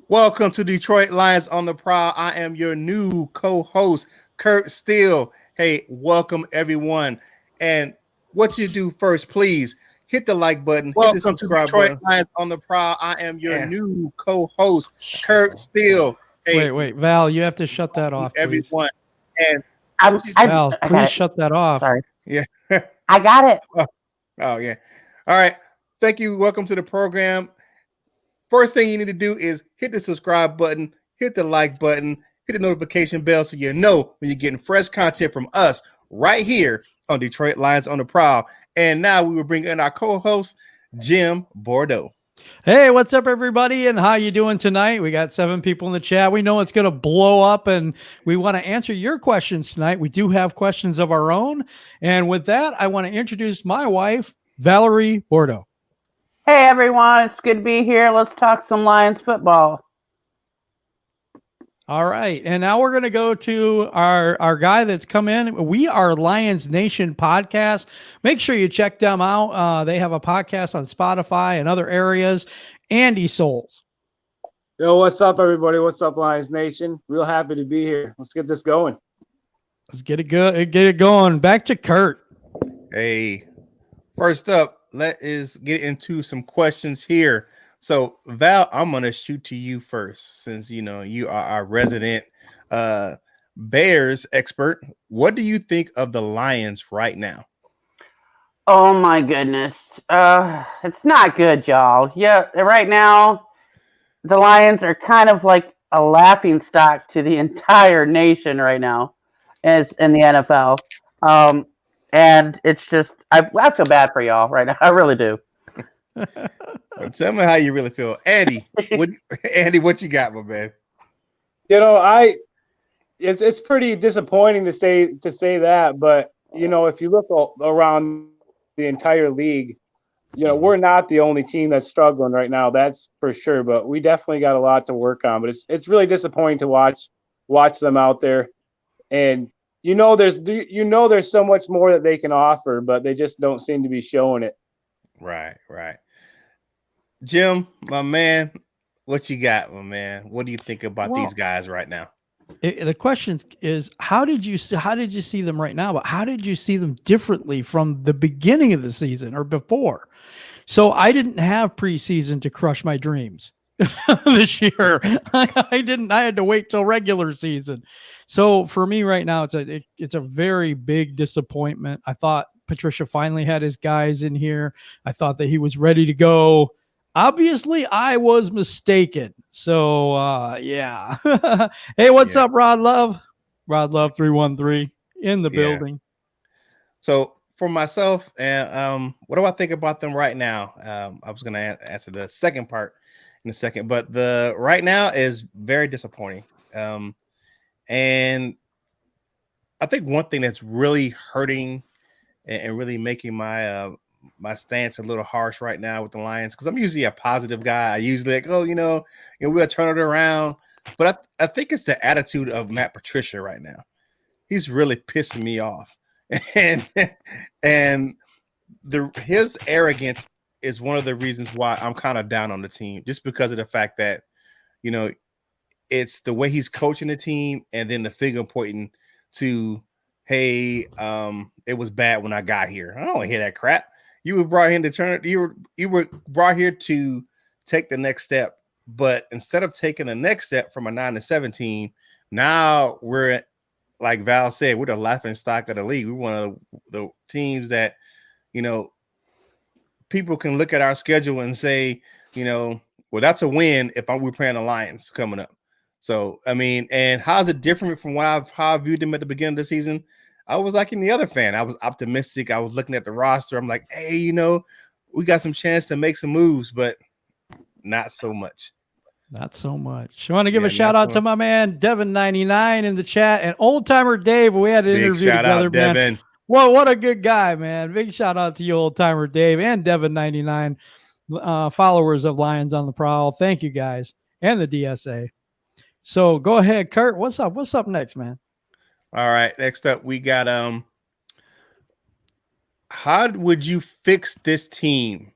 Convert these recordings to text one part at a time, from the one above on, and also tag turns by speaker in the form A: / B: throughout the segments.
A: Welcome to Detroit Lions on the Prowl. I am your new co-host, Kurt Steele. Hey, welcome everyone. And what you do first, please hit the like button, hit the subscribe button. Lions on the Prowl. I am your new co-host, Kurt Steele.
B: Hey, wait, Val, you have to shut that off, please.
A: Everyone. And
B: Val, please shut that off.
C: Sorry.
A: Yeah.
C: I got it.
A: Oh, yeah. All right. Thank you. Welcome to the program. First thing you need to do is hit the subscribe button, hit the like button, hit the notification bell so you know when you're getting fresh content from us right here on Detroit Lions on the Prowl. And now we will bring in our co-host, Jim Bordeaux.
B: Hey, what's up, everybody, and how you doing tonight? We got 7 people in the chat. We know it's going to blow up, and we want to answer your questions tonight. We do have questions of our own. And with that, I want to introduce my wife, Valerie Bordeaux.
C: Hey, everyone. It's good to be here. Let's talk some Lions football.
B: All right. And now we're going to go to our guy that's come in. We are Lions Nation podcast. Make sure you check them out. They have a podcast on Spotify and other areas. Andy Souls.
D: Yo, what's up, everybody? What's up, Lions Nation? Real happy to be here. Let's get this going.
B: Let's get it going. Back to Kurt.
A: Hey, first up, let's get into some questions here. So, Val, I'm going to shoot to you first since, you know, you are our resident Bears expert. What do you think of the Lions right now?
C: Oh, my goodness. It's not good, y'all. Yeah, right now, the Lions are kind of like a laughing stock to the entire nation right now as in the NFL. And it's just, I feel bad for y'all right now. I really do.
A: Well, tell me how you really feel. Andy, what you got, my man?
D: You know, it's pretty disappointing to say that, but you know, if you look around the entire league, you know, we're not the only team that's struggling right now. That's for sure. But we definitely got a lot to work on. But it's really disappointing to watch them out there, and you know, there's so much more that they can offer, but they just don't seem to be showing it.
A: Right. Jim, my man, what you got, my man? What do you think about these guys right now?
B: The question is, how did you see them right now? But how did you see them differently from the beginning of the season or before? So I didn't have preseason to crush my dreams this year. I didn't. I had to wait till regular season. So for me right now, it's a very big disappointment. I thought Patricia finally had his guys in here. I thought that he was ready to go. Obviously, I was mistaken. So, yeah. Hey, what's up, Rod Love? Rod Love 313 in the building.
A: So for myself, and what do I think about them right now? I was going to answer the second part in a second, but the right now is very disappointing. And I think one thing that's really hurting and really making my my stance a little harsh right now with the Lions, because I'm usually a positive guy. I usually like, we'll turn it around. But I think it's the attitude of Matt Patricia right now. He's really pissing me off. And his arrogance is one of the reasons why I'm kind of down on the team, just because of the fact that, you know, it's the way he's coaching the team, and then the finger pointing to, hey, it was bad when I got here. I don't want to hear that crap. You were brought here to turn. You were brought here to take the next step, but instead of taking the next step from a 9-17, now we're, like Val said, we're the laughing stock of the league. We're one of the teams that, you know, people can look at our schedule and say, you know, well, that's a win if we're playing the Lions coming up. So, I mean, and how's it different from how I viewed them at the beginning of the season? I was like any other fan. I was optimistic. I was looking at the roster. I'm like, hey, you know, we got some chance to make some moves, but not so much.
B: Not so much. I want to give a shout out to my man Devin99 in the chat, and Old Timer Dave. We had an interview together, man. Devin. Well, what a good guy, man. Big shout out to you, Old Timer Dave and Devin99, followers of Lions on the Prowl. Thank you guys, and the DSA. So go ahead, Kurt. What's up? What's up next, man?
A: All right. Next up, we got how would you fix this team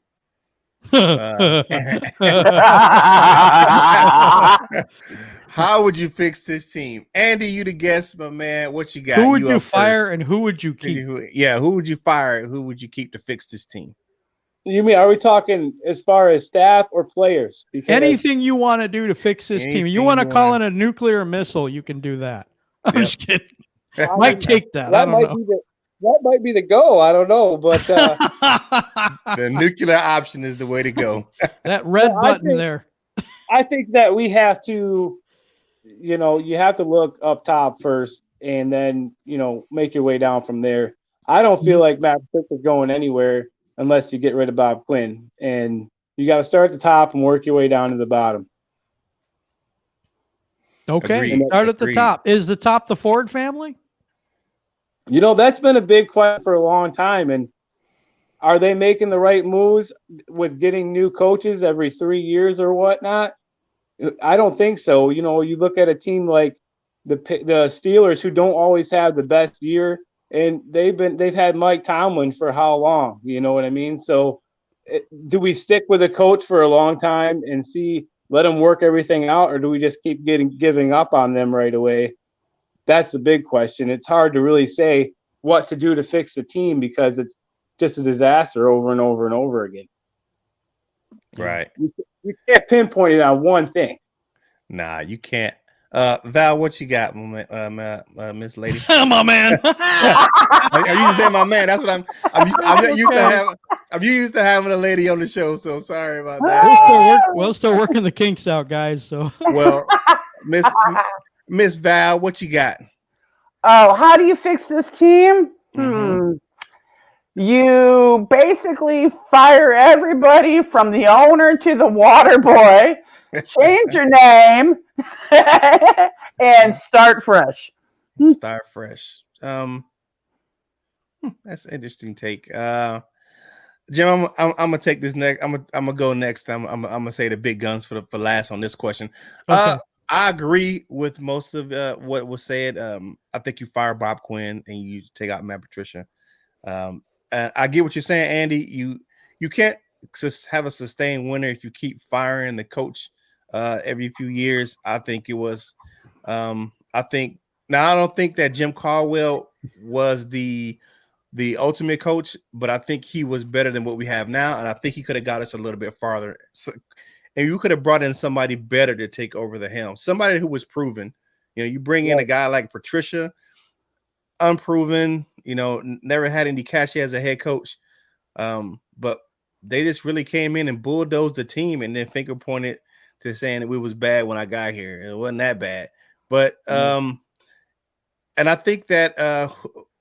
A: How would you fix this team? Andy, you the guest, my man. What you got?
B: Who would you fire
A: first.
B: and who would you keep?
A: Who would you fire? Who would you keep to fix this team?
D: You mean, are we talking as far as staff or players?
B: Because anything you want to do to fix this team. You want to call in a nuclear missile, you can do that. I'm just kidding. Might take that. I don't know.
D: That might be the go. I don't know, but
A: the nuclear option is the way to go.
B: That red button there.
D: I think that we have to, you have to look up top first and then, make your way down from there. I don't feel like Matt Patricia is going anywhere unless you get rid of Bob Quinn. And you got to start at the top and work your way down to the bottom.
B: Okay, start at the top. Is the top the Ford family?
D: That's been a big question for a long time. And are they making the right moves with getting new coaches every 3 years or whatnot? I don't think so. You look at a team like the Steelers, who don't always have the best year, and they've had Mike Tomlin for how long? You know what I mean? So do we stick with a coach for a long time and let them work everything out, or do we just keep giving up on them right away? That's the big question. It's hard to really say what to do to fix the team because it's just a disaster over and over and over again.
A: Right.
D: You can't pinpoint it on one thing.
A: Nah, you can't. Val, what you got, Miss Lady?
B: My man.
A: Are you just saying my man? That's what I'm used to having a lady on the show, so sorry about that.
B: We're still working the kinks out, guys. So
A: well, Miss Val, what you got?
C: Oh, how do you fix this team? You basically fire everybody from the owner to the water boy, change your name, and start fresh.
A: Start fresh. That's an interesting take. Jim, I'm gonna take this next. I'm gonna go next. I'm gonna say the big guns for last on this question.
B: Okay.
A: I agree with most of what was said. I think you fire Bob Quinn and you take out Matt Patricia. I get what you're saying, Andy. You can't just have a sustained winner if you keep firing the coach every few years. I think it was. I don't think that Jim Caldwell was the ultimate coach, but I think he was better than what we have now, and I think he could have got us a little bit farther. And you could have brought in somebody better to take over the helm, somebody who was proven. You bring in a guy like Patricia, unproven, never had any cachet as a head coach. But they just really came in and bulldozed the team and then finger pointed to saying that we was bad when I got here. It wasn't that bad. But and I think that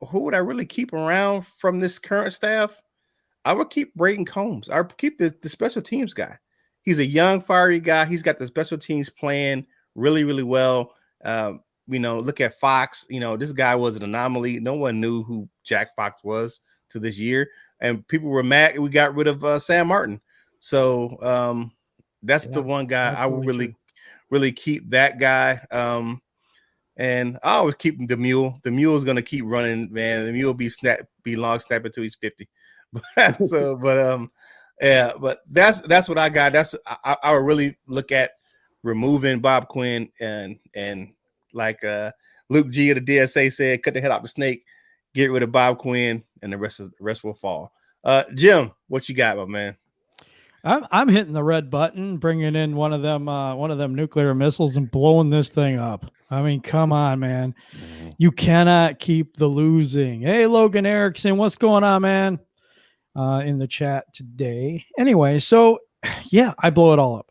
A: who would I really keep around from this current staff? I would keep Braden Combs. I would keep the special teams guy. He's a young, fiery guy. He's got the special teams playing really, really well. Look at Fox. This guy was an anomaly. No one knew who Jack Fox was to this year. And people were mad we got rid of Sam Martin. So that's the one guy I would really, really keep that guy. And I always keep the mule. The mule is going to keep running, man. The mule be long snap until he's 50. But that's what I got. I would really look at removing Bob Quinn and like Luke G of the DSA said, cut the head off the snake, get rid of Bob Quinn, and the rest will fall. Jim, what you got, my man?
B: I'm hitting the red button, bringing in one of them nuclear missiles and blowing this thing up. I mean, come on, man. You cannot keep the losing. Hey, Logan Erickson, what's going on, man? In the chat today. Anyway, so yeah, I blow it all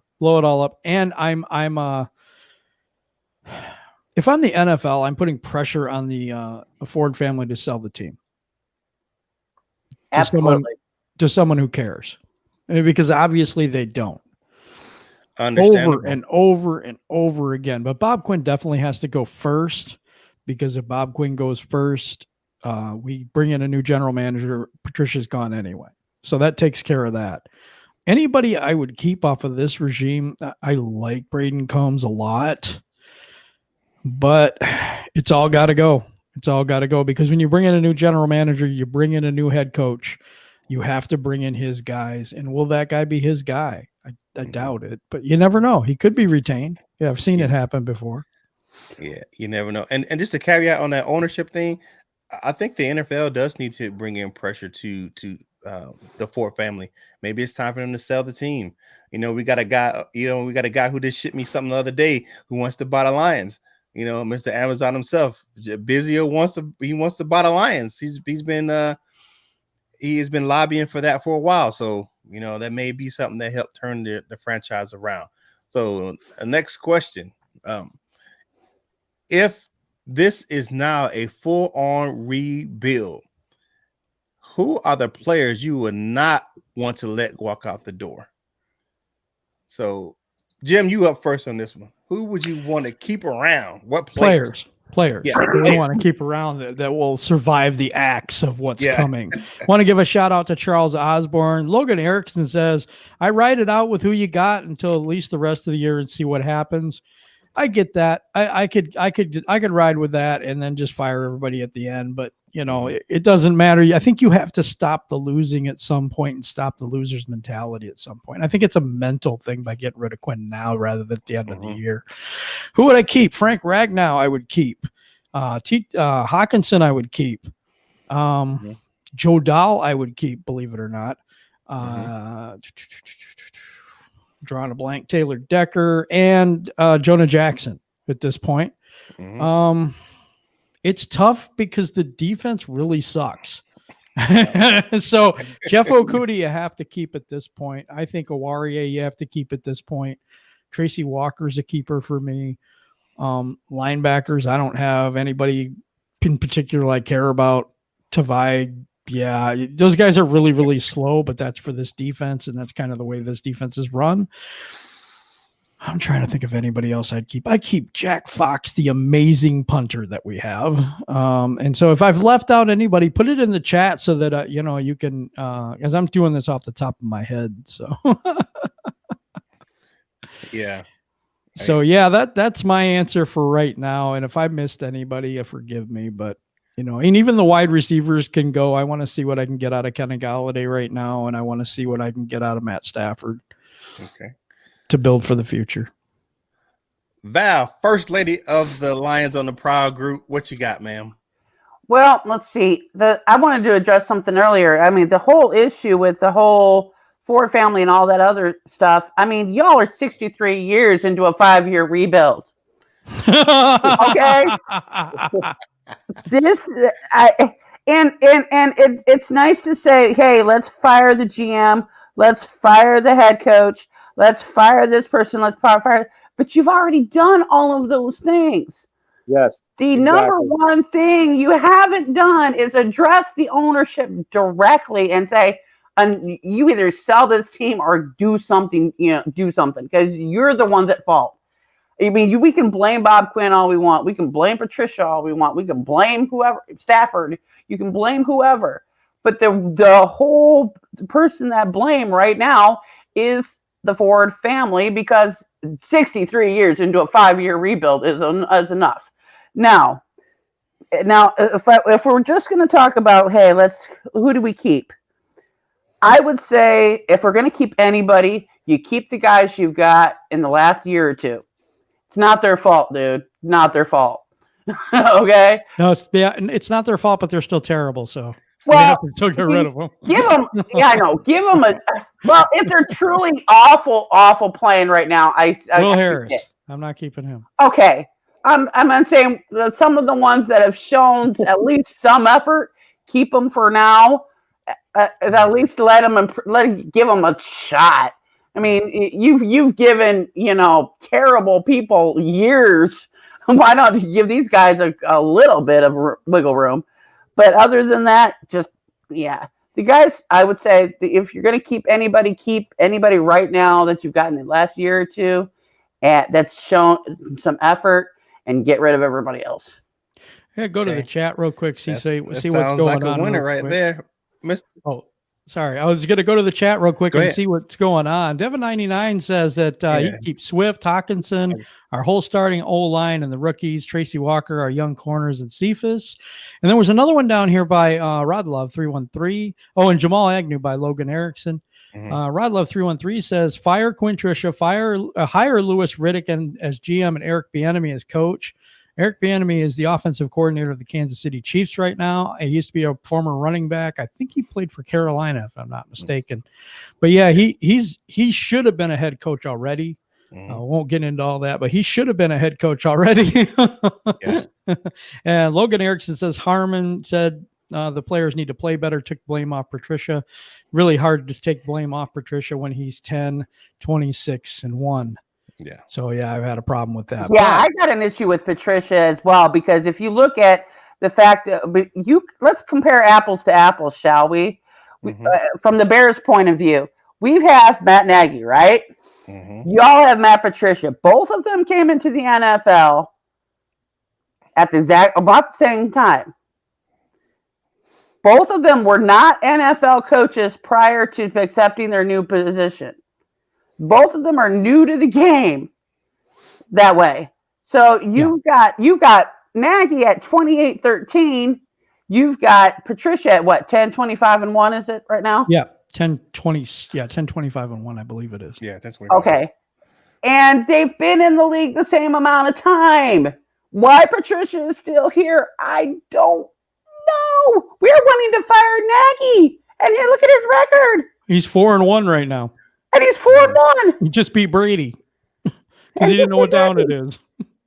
B: up. And I'm if I'm the NFL, I'm putting pressure on the Ford family to sell the team.
C: Absolutely.
B: To someone who cares. Because obviously they don't.
A: Understandable.
B: Over and over and over again. But Bob Quinn definitely has to go first, because if Bob Quinn goes first, we bring in a new general manager. Patricia's gone anyway. So that takes care of that. Anybody I would keep off of this regime, I like Braden Combs a lot, but it's all got to go. It's all got to go, because when you bring in a new general manager, you bring in a new head coach, You have to bring in his guys. And will that guy be his guy? I doubt it, but you never know. He could be retained. Yeah, I've seen it happen before.
A: Yeah, you never know. And just a caveat on that ownership thing, I think the NFL does need to bring in pressure to the Ford family. Maybe it's time for them to sell the team. We got a guy. We got a guy who just shipped me something the other day who wants to buy the Lions. Mr. Amazon himself, Bizio wants to buy the Lions. He has been lobbying for that for a while. So that may be something that helped turn the franchise around. So next question. If this is now a full-on rebuild, who are the players you would not want to let walk out the door? So, Jim, you up first on this one. Who would you want to keep around? What players?
B: Players.
A: Yeah.
B: We want to keep around that will survive the axe of what's coming. Want to give a shout out to Charles Osborne. Logan Erickson says, I ride it out with who you got until at least the rest of the year and see what happens. I get that. I could ride with that and then just fire everybody at the end. But it doesn't matter. I think you have to stop the losing at some point and stop the loser's mentality at some point. I think it's a mental thing by getting rid of Quinn now rather than at the end of the year. Who would I keep? Frank Ragnow I would keep. Hawkinson I would keep. Joe Dahl I would keep, believe it or not. Drawing a blank, Taylor Decker and Jonah Jackson at this point. It's tough because the defense really sucks. So Jeff Okudah you have to keep at this point. I think Awarie you have to keep at this point. Tracy Walker's a keeper for me. Linebackers, I don't have anybody in particular I care about. Tavai, yeah, those guys are really, really slow, but that's for this defense, and that's kind of the way this defense is run. I'm trying to think of anybody else I'd keep. I'd keep Jack Fox, the amazing punter that we have. And so if I've left out anybody, put it in the chat so that, you can, as I'm doing this off the top of my head. So,
A: yeah.
B: So, yeah, that's my answer for right now. And if I missed anybody, forgive me, but and even the wide receivers can go. I want to see what I can get out of Kenny Golladay right now, and I want to see what I can get out of Matt Stafford. Okay. To build for the future.
A: Val, first lady of the Lions on the Prowl group, what you got, ma'am?
C: Well, let's see. I wanted to address something earlier. I mean, the whole issue with the whole Ford family and all that other stuff. I mean, y'all are 63 years into a 5-year rebuild. Okay. It's nice to say, hey, let's fire the GM, let's fire the head coach, let's fire this person, let's fire. But you've already done all of those things.
D: Yes.
C: The number one thing you haven't done is address the ownership directly and say, you either sell this team or do something, because you're the ones at fault. I mean, we can blame Bob Quinn all we want. We can blame Patricia all we want. We can blame whoever, Stafford. You can blame whoever. But the whole person that blame right now is the Ford family, because 63 years into a 5-year rebuild is enough. Now, if we're just going to talk about, hey, who do we keep? I would say if we're going to keep anybody, you keep the guys you've got in the last year or two. It's not their fault, dude. Not their fault. Okay?
B: No, it's not their fault, but they're still terrible. So
C: still
B: get rid of them.
C: Give them, I know. Give them if they're truly awful playing right now,
B: Will Harris. I'm not keeping him.
C: Okay. I'm saying that some of the ones that have shown at least some effort, keep them for now. At least give them a shot. I mean, you've given, terrible people years. Why not give these guys a little bit of wiggle room? But other than that, the guys, I would say if you're going to keep anybody right now that you've gotten in the last year or two, that's shown some effort, and get rid of everybody else.
B: Yeah, go to the chat real quick. See what's going on.
A: Sounds like a winner right there.
B: Sorry, I was going to go to the chat real quick
A: Go
B: and
A: ahead.
B: see what's going on. Devin99 says that he keeps Swift, Hawkinson, our whole starting O-line, and the rookies, Tracy Walker, our young corners, and Cephas. And there was another one down here by Rodlove 313. Oh, and Jamal Agnew by Logan Erickson. Rodlove 313 says fire Quinn Trisha, hire Lewis Riddick as GM and Eric Bieniemy as coach. Eric Bieniemy is the offensive coordinator of the Kansas City Chiefs right now. He used to be a former running back. I think he played for Carolina, if I'm not mistaken. But yeah, he should have been a head coach already. I won't get into all that, but he should have been a head coach already. And Logan Erickson says Harmon said the players need to play better, took blame off Patricia. Really hard to take blame off Patricia when he's 10, 26, and 1.
A: Yeah.
B: So yeah, I've had a problem with that.
C: Yeah, I got an issue with Patricia as well, because if you look at the fact that let's compare apples to apples, shall we? From the Bears' point of view, we have Matt Nagy, right? Y'all have Matt Patricia. Both of them came into the NFL at about the same time. Both of them were not NFL coaches prior to accepting their new position. Both of them are new to the game that way. So you've got Nagy at 28-13. You've got Patricia at what, 10, 25, and 1, is it right now?
B: Yeah, 10, 20, 10, 25, and 1, I believe it is.
A: Yeah, that's what.
C: Okay. And they've been in the league the same amount of time. Why Patricia is still here, I don't know. We're wanting to fire Nagy, and hey, look at his record.
B: He's 4-1 right now.
C: And he's 4-1.
B: He just beat Brady because he didn't know what down it is.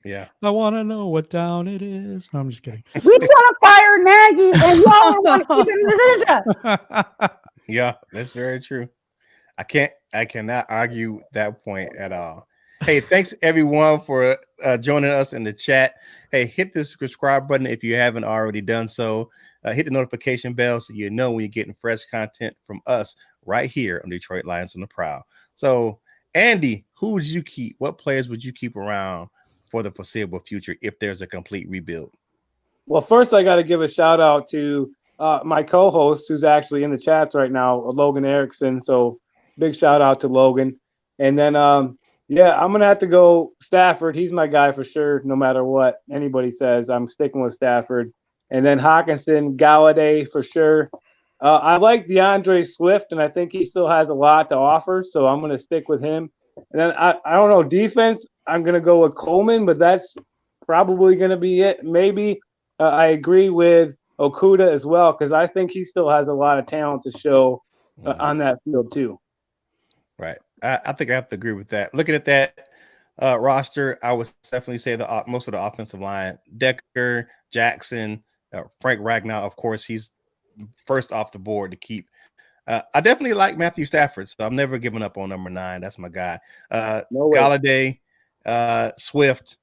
A: Yeah.
B: I want to know what down it is. No, I'm just kidding.
C: We want to fire Nagy, and y'all want to keep him in Patricia.
A: Yeah, that's very true. I cannot argue that point at all. Hey, thanks everyone for joining us in the chat. Hey, hit the subscribe button if you haven't already done so. Hit the notification bell so you know when you're getting fresh content from us right here on Detroit Lions on the Prowl. So, Andy, who would you keep? What players would you keep around for the foreseeable future if there's a complete rebuild?
D: Well, first I got to give a shout out to my co-host who's actually in the chats right now, Logan Erickson. So big shout out to Logan. And then, I'm going to have to go Stafford. He's my guy for sure. No matter what anybody says, I'm sticking with Stafford. And then Hawkinson, Galladay for sure. I like DeAndre Swift, and I think he still has a lot to offer, so I'm going to stick with him. And then I don't know, defense, I'm going to go with Coleman, but that's probably going to be it. Maybe I agree with Okuda as well, because I think he still has a lot of talent to show on that field too.
A: Right. I think I have to agree with that. Looking at that roster, I would definitely say most of the offensive line, Decker, Jackson, Frank Ragnow, of course, he's first off the board to keep. I definitely like Matthew Stafford, so I'm never giving up on number 9. That's my guy. Galladay, Swift.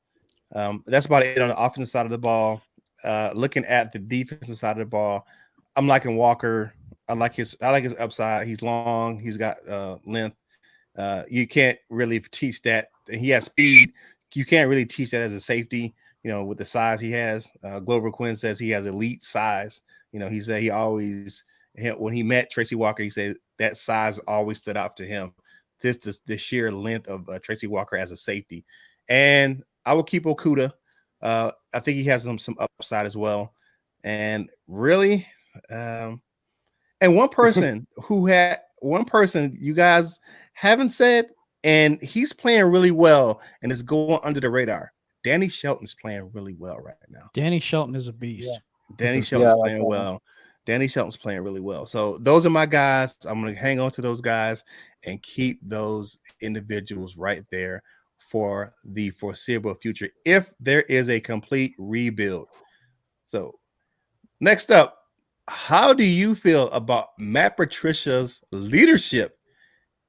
A: That's about it on the offensive side of the ball. Looking at the defensive side of the ball, I'm liking Walker. I like his upside. He's long. He's got length. You can't really teach that. He has speed. You can't really teach that as a safety, with the size he has. Glover Quinn says he has elite size. He said when he met Tracy Walker, he said that size always stood out to him. The sheer length of Tracy Walker as a safety. And I will keep Okuda. I think he has some upside as well. And really, and one person you guys haven't said, and he's playing really well and is going under the radar. Danny Shelton's playing really well right now.
B: Danny Shelton is a beast.
A: Yeah. Danny Shelton's playing well. Danny Shelton's playing really well. So those are my guys. I'm going to hang on to those guys and keep those individuals right there for the foreseeable future if there is a complete rebuild. So next up, how do you feel about Matt Patricia's leadership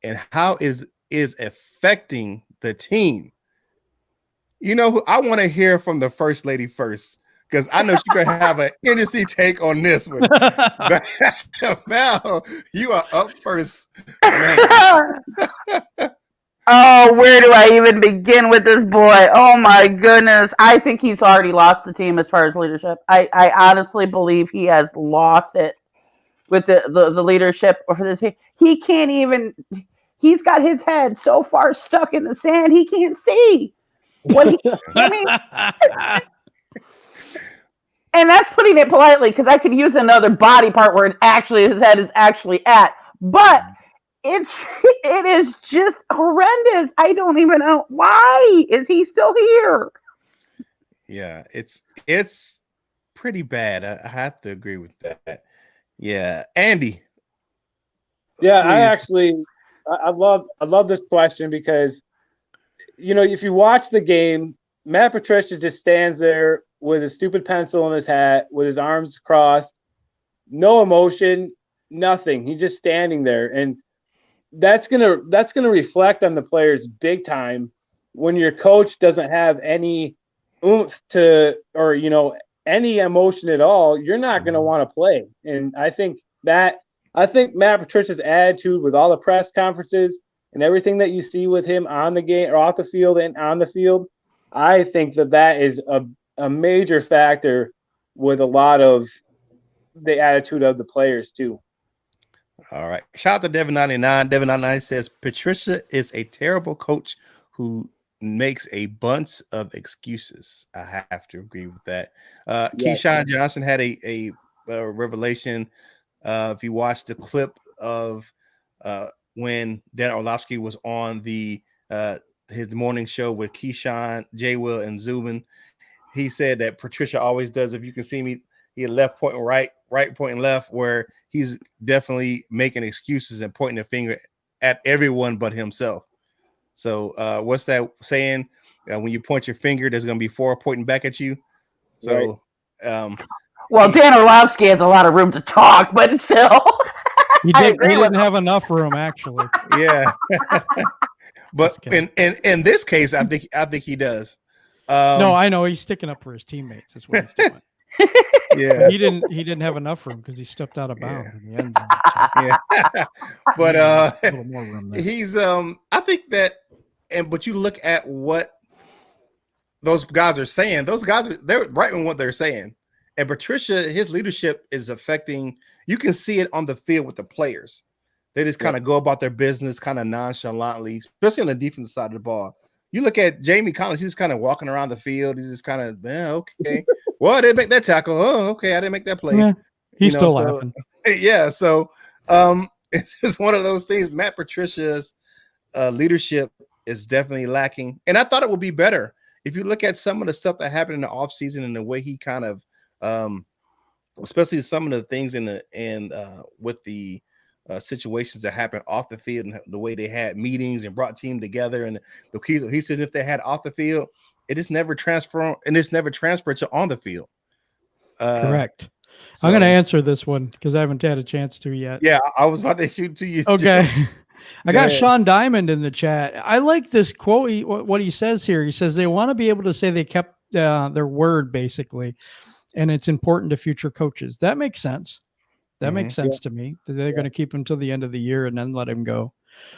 A: and how is affecting the team? I want to hear from the First Lady first, because I know she's going to have an interesting take on this one. Mal, you are up first.
C: Oh, where do I even begin with this boy? Oh, my goodness. I think he's already lost the team as far as leadership. I honestly believe he has lost it. with the leadership for this team. He can't even. He's got his head so far stuck in the sand he can't see what he. I mean, and that's putting it politely, because I could use another body part where his head is actually at, but it is just horrendous. I don't even know why is he still here.
A: Yeah, it's pretty bad. I have to agree with that. Yeah, Andy.
D: Yeah,
A: please.
D: I love this question, because if you watch the game, Matt Patricia just stands there with his stupid pencil in his hat, with his arms crossed, no emotion, nothing. He's just standing there, and that's gonna reflect on the players big time when your coach doesn't have any oomph or any emotion at all. You're not gonna want to play. And I think Matt Patricia's attitude with all the press conferences and everything that you see with him on the game or off the field and on the field, I think that is a major factor with a lot of the attitude of the players too.
A: All right. Shout out to Devin99. Devin99 says Patricia is a terrible coach who makes a bunch of excuses. I have to agree with that. Keyshawn Johnson had a revelation. If you watch the clip of when Dan Orlovsky was on his morning show with Keyshawn, J. Will, and Zubin, he said that Patricia always does. If you can see me, he had left pointing right pointing left, where he's definitely making excuses and pointing the finger at everyone but himself. So what's that saying? When you point your finger, there's going to be 4 pointing back at you. So,
D: right.
C: Well, Dan Orlovsky has a lot of room to talk, but still,
B: he didn't have enough room, actually.
A: Yeah, but in this case, I think he does.
B: No, I know he's sticking up for his teammates. That's what he's doing.
A: Yeah,
B: he didn't have enough room because he stepped out of bounds in the end zone. So.
A: Yeah, but
B: a little more room there.
A: He's I think that, but you look at what those guys are saying. Those guys they're right in what they're saying. And Patricia, his leadership is affecting. You can see it on the field with the players. They just kind of go about their business kind of nonchalantly, especially on the defensive side of the ball. You look at Jamie Collins, he's just kind of walking around the field. He's just kind of, okay. Well, I didn't make that tackle. Oh, okay. I didn't make that play.
B: Yeah, he's still laughing.
A: Yeah. So it's just one of those things. Matt Patricia's leadership is definitely lacking. And I thought it would be better. If you look at some of the stuff that happened in the offseason and the way he kind of, especially some of the things with the situations that happened off the field and the way they had meetings and brought team together, and he said if they had off the field, it just never transferred to on the field.
B: Correct. So, I'm going to answer this one because I haven't had a chance to yet.
A: Yeah, I was about to shoot to you.
B: Okay. I got Sean Diamond in the chat. I like this quote. What he says here. He says they want to be able to say they kept their word, basically, and it's important to future coaches. That makes sense. That makes sense to me. They're going to keep him till the end of the year and then let him go.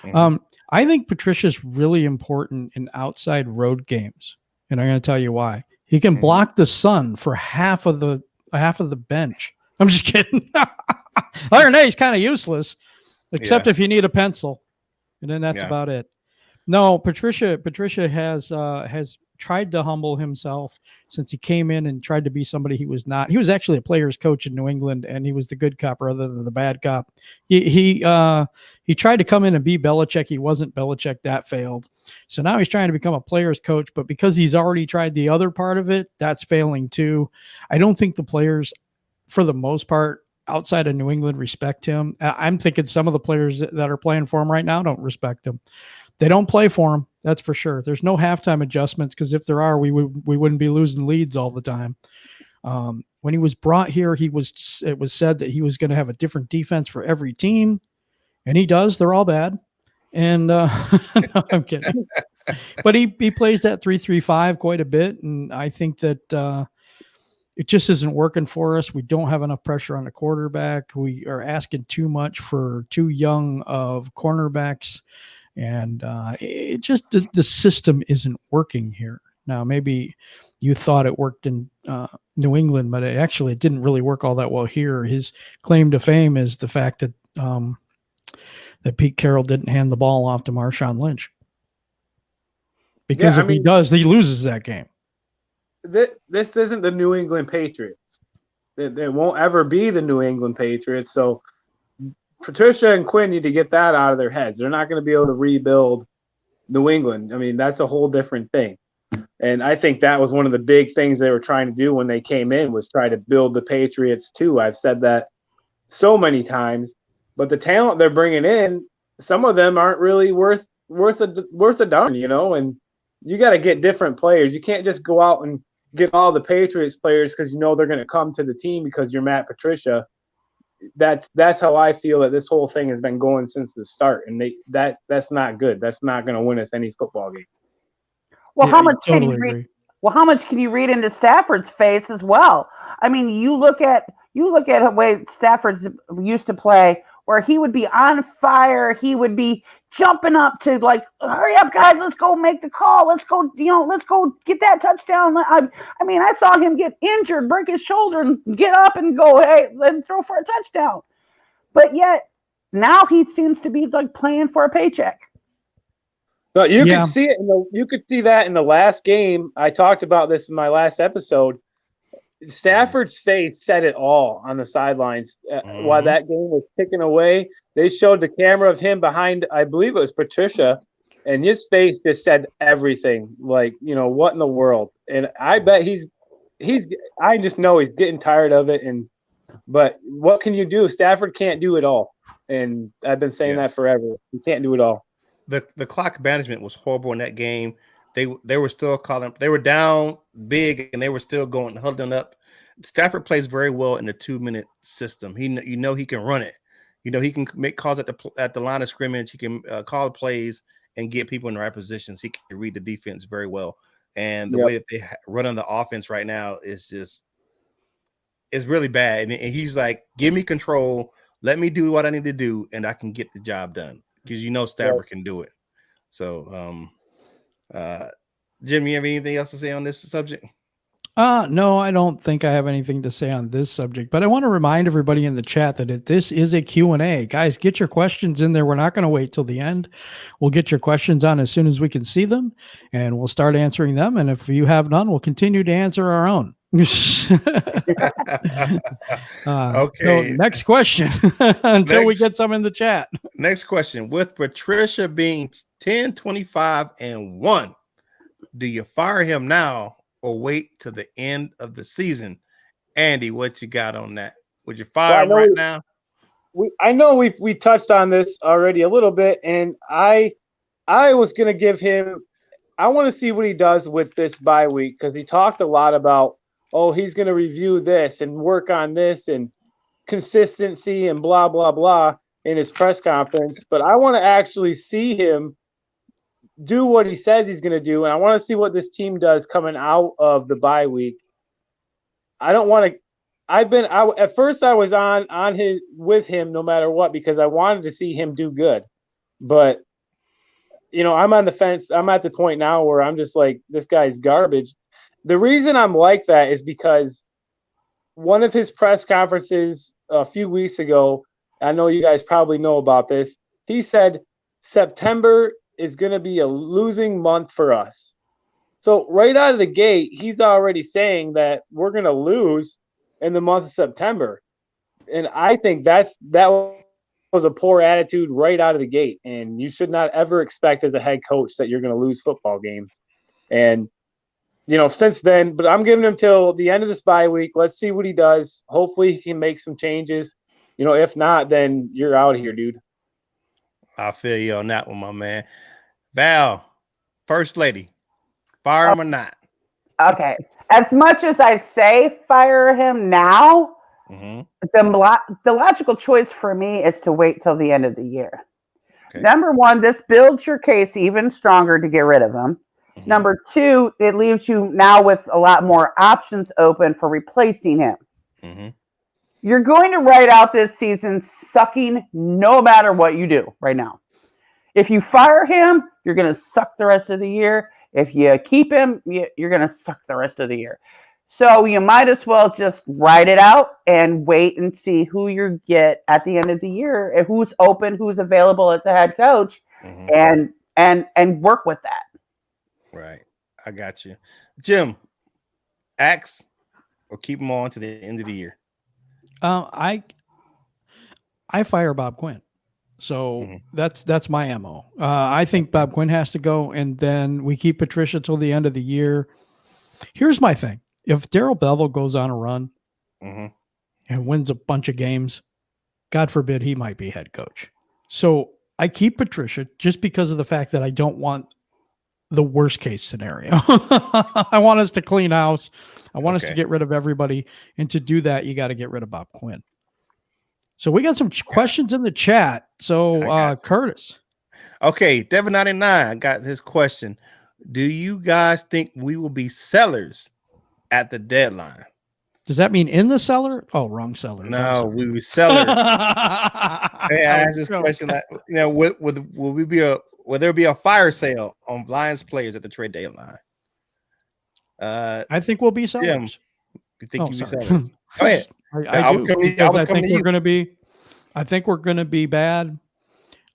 B: I think Patricia's really important in outside road games, and I'm going to tell you why. He can block the sun for half of the bench. I'm just kidding. Iron A is kind of useless, except if you need a pencil, and then that's about it. No, Patricia has tried to humble himself since he came in and tried to be somebody he was not. He was actually a player's coach in New England, and he was the good cop rather than the bad cop. He tried to come in and be Belichick. He wasn't Belichick. That failed. So now he's trying to become a player's coach, but because he's already tried the other part of it, that's failing too. I don't think the players, for the most part, outside of New England, respect him. I'm thinking some of the players that are playing for him right now don't respect him. They don't play for him. That's for sure. There's no halftime adjustments, because if there are, we wouldn't be losing leads all the time. When he was brought here, it was said that he was going to have a different defense for every team, and he does. They're all bad. And no, I'm kidding. But he plays that 3-3-5 quite a bit, and I think that it just isn't working for us. We don't have enough pressure on the quarterback. We are asking too much for too young of cornerbacks. And it just the system isn't working here. Now, maybe you thought it worked in New England, but it didn't really work all that well here. His claim to fame is the fact that that Pete Carroll didn't hand the ball off to Marshawn Lynch. Because he does, he loses that game.
D: This isn't the New England Patriots. It won't ever be the New England Patriots. So Patricia and Quinn need to get that out of their heads. They're not going to be able to rebuild New England. I mean, that's a whole different thing. And I think that was one of the big things they were trying to do when they came in, was try to build the Patriots too. I've said that so many times. But the talent they're bringing in, some of them aren't really worth a darn, you know. And you got to get different players. You can't just go out and get all the Patriots players because you know they're going to come to the team because you're Matt Patricia. That's how I feel that this whole thing has been going since the start, and that's not good. That's not going to win us any football game.
C: Well,
B: Yeah,
C: how much
B: totally
C: can you read?
B: agree.
C: Well, how much can you read into Stafford's face as well? I mean, you look at the way Stafford used to play, where he would be on fire. He would be jumping up to like, hurry up, guys, let's go make the call. Let's go, let's go get that touchdown. I mean, I saw him get injured, break his shoulder, and get up and go, hey, and throw for a touchdown. But yet now he seems to be like playing for a paycheck.
D: But you could see it. You could see that in the last game. I talked about this in my last episode. Stafford's face said it all on the sidelines while that game was ticking away. They showed the camera of him behind, I believe it was Patricia, and his face just said everything. Like, what in the world? And I bet I just know he's getting tired of it. But what can you do? Stafford can't do it all. And I've been saying that forever. He can't do it all.
A: The clock management was horrible in that game. They were still calling. They were down big, and they were still going huddling up. Stafford plays very well in the 2-minute system. He can run it. He can make calls at the line of scrimmage. He can call plays and get people in the right positions. He can read the defense very well. And the way that they run on the offense right now is really bad. And he's like, give me control. Let me do what I need to do, and I can get the job done. Because Stafford can do it. So, Jim, you have anything else to say on this subject?
B: No, I don't think I have anything to say on this subject, but I want to remind everybody in the chat that this is a Q&A. Guys, get your questions in there. We're not going to wait till the end. We'll get your questions on as soon as we can see them, and we'll start answering them. And if you have none, we'll continue to answer our own.
A: Okay.
B: So next question until we get some in the chat.
A: Next question. With Patricia being 10-25-1, do you fire him now or wait to the end of the season? Andy, what you got on that? Would you fire him right now?
D: I know we touched on this already a little bit, and I was going to give him – I want to see what he does with this bye week, because he talked a lot about, he's going to review this and work on this and consistency and blah, blah, blah in his press conference. But I want to actually see him do what he says he's going to do, and I want to see what this team does coming out of the bye week. I don't want to – at first I was with him no matter what, because I wanted to see him do good. But, I'm on the fence. I'm at the point now where I'm just like, this guy's garbage. The reason I'm like that is because one of his press conferences a few weeks ago, I know you guys probably know about this, he said September is going to be a losing month for us. So right out of the gate, he's already saying that we're going to lose in the month of September. And I think that was a poor attitude right out of the gate. And you should not ever expect as a head coach that you're going to lose football games. And since then, but I'm giving him till the end of this bye week. Let's see what he does. Hopefully he can make some changes. If not, then you're out of here, dude.
A: I feel you on that one, my man. Val, First Lady, fire him or not?
C: Okay. As much as I say fire him now, the logical choice for me is to wait till the end of the year. Okay. Number one, this builds your case even stronger to get rid of him. Number two, it leaves you now with a lot more options open for replacing him. You're going to write out this season sucking no matter what you do right now. If you fire him, you're going to suck the rest of the year. If you keep him, you're going to suck the rest of the year. So you might as well just ride it out and wait and see who you get at the end of the year, and who's open, who's available as the head coach, and work with that.
A: Right. I got you. Jim, axe or keep him on to the end of the year?
B: I fire Bob Quinn. So that's my MO. I think Bob Quinn has to go, and then we keep Patricia till the end of the year. Here's my thing. If Darrell Bevell goes on a run and wins a bunch of games, God forbid he might be head coach. So I keep Patricia just because of the fact that I don't want the worst case scenario. I want us to clean house. I want us to get rid of everybody. And to do that, you got to get rid of Bob Quinn. So we got some questions in the chat. So Curtis.
A: Okay. Devin99 got his question. Do you guys think we will be sellers at the deadline?
B: Does that mean in the cellar? Oh, wrong cellar.
A: No, we were sellers. Hey, I asked this question like, will there be a fire sale on Lions players at the trade deadline?
B: I think we'll be sellers.
A: Jim, you think you'll be sellers?
B: Go ahead. I think we're going to be bad.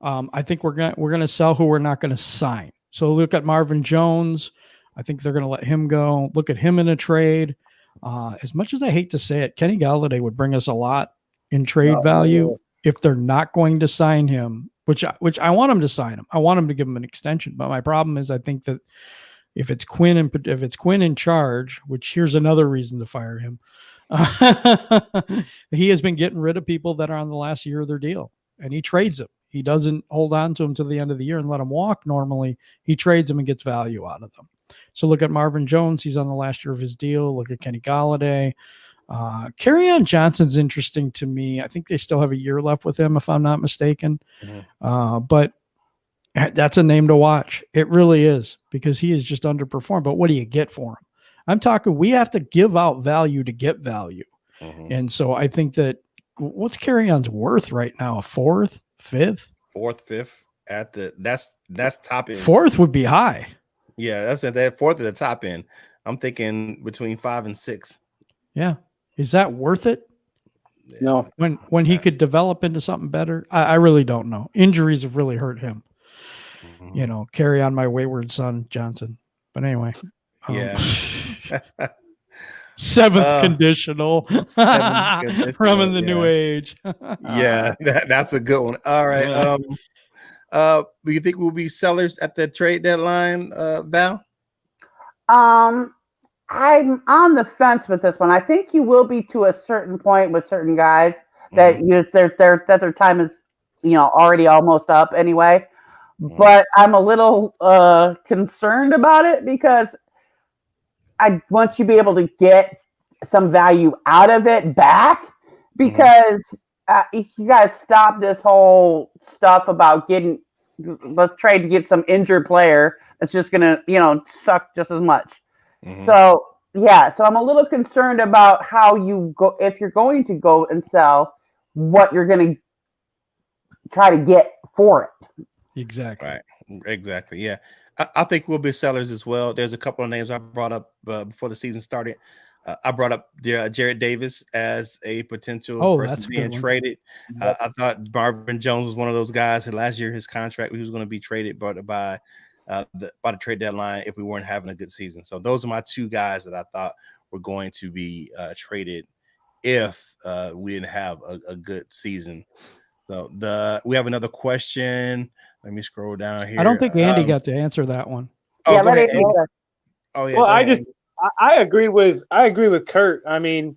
B: I think we're going to sell who we're not going to sign. So look at Marvin Jones. I think they're going to let him go. Look at him in a trade. As much as I hate to say it, Kenny Galladay would bring us a lot in trade value if they're not going to sign him, which I want him to sign him. I want him to give him an extension. But my problem is I think that if it's Quinn in charge, which here's another reason to fire him, he has been getting rid of people that are on the last year of their deal, and he trades them. He doesn't hold on to them to the end of the year and let them walk. Normally, he trades them and gets value out of them. So look at Marvin Jones. He's on the last year of his deal. Look at Kenny Galladay. Kerryon Johnson's interesting to me. I think they still have a year left with him, if I'm not mistaken. But that's a name to watch. It really is, because he is just underperformed. But what do you get for him? I'm talking, we have to give out value to get value. And so I think that what's Kerryon's worth right now? A fourth, fifth?
A: Fourth, fifth at the that's top end.
B: Fourth would be high.
A: Yeah, that's at that fourth at the top end. I'm thinking between 5 and 6.
B: Yeah. Is that worth it?
D: No.
B: When he could develop into something better? I really don't know. Injuries have really hurt him. Carry on my wayward son, Johnson. But anyway.
A: Yeah.
B: Seventh conditional. From the new age.
A: Yeah, that's a good one. All right. Do you think we'll be sellers at the trade deadline, Val?
C: I'm on the fence with this one. I think you will be to a certain point with certain guys that their time is already almost up anyway. But I'm a little concerned about it, because I want you to be able to get some value out of it back, because you guys stop this whole stuff about let's trade to get some injured player that's just gonna suck just as much. So I'm a little concerned about how you go, if you're going to go and sell, what you're going to try to get for it.
B: Exactly.
A: Right. Exactly. Yeah. I think we'll be sellers as well. There's a couple of names I brought up before the season started. I brought up Jared Davis as a potential person being traded. I thought Marvin Jones was one of those guys. And last year, his contract, he was going to be traded by the trade deadline if we weren't having a good season. So those are my two guys that I thought were going to be traded if we didn't have a good season. So we have another question. Let me scroll down here.
B: I don't think Andy got to answer that one.
C: Yeah, let it.
A: Oh yeah.
D: Well, I agree with Kurt. I mean,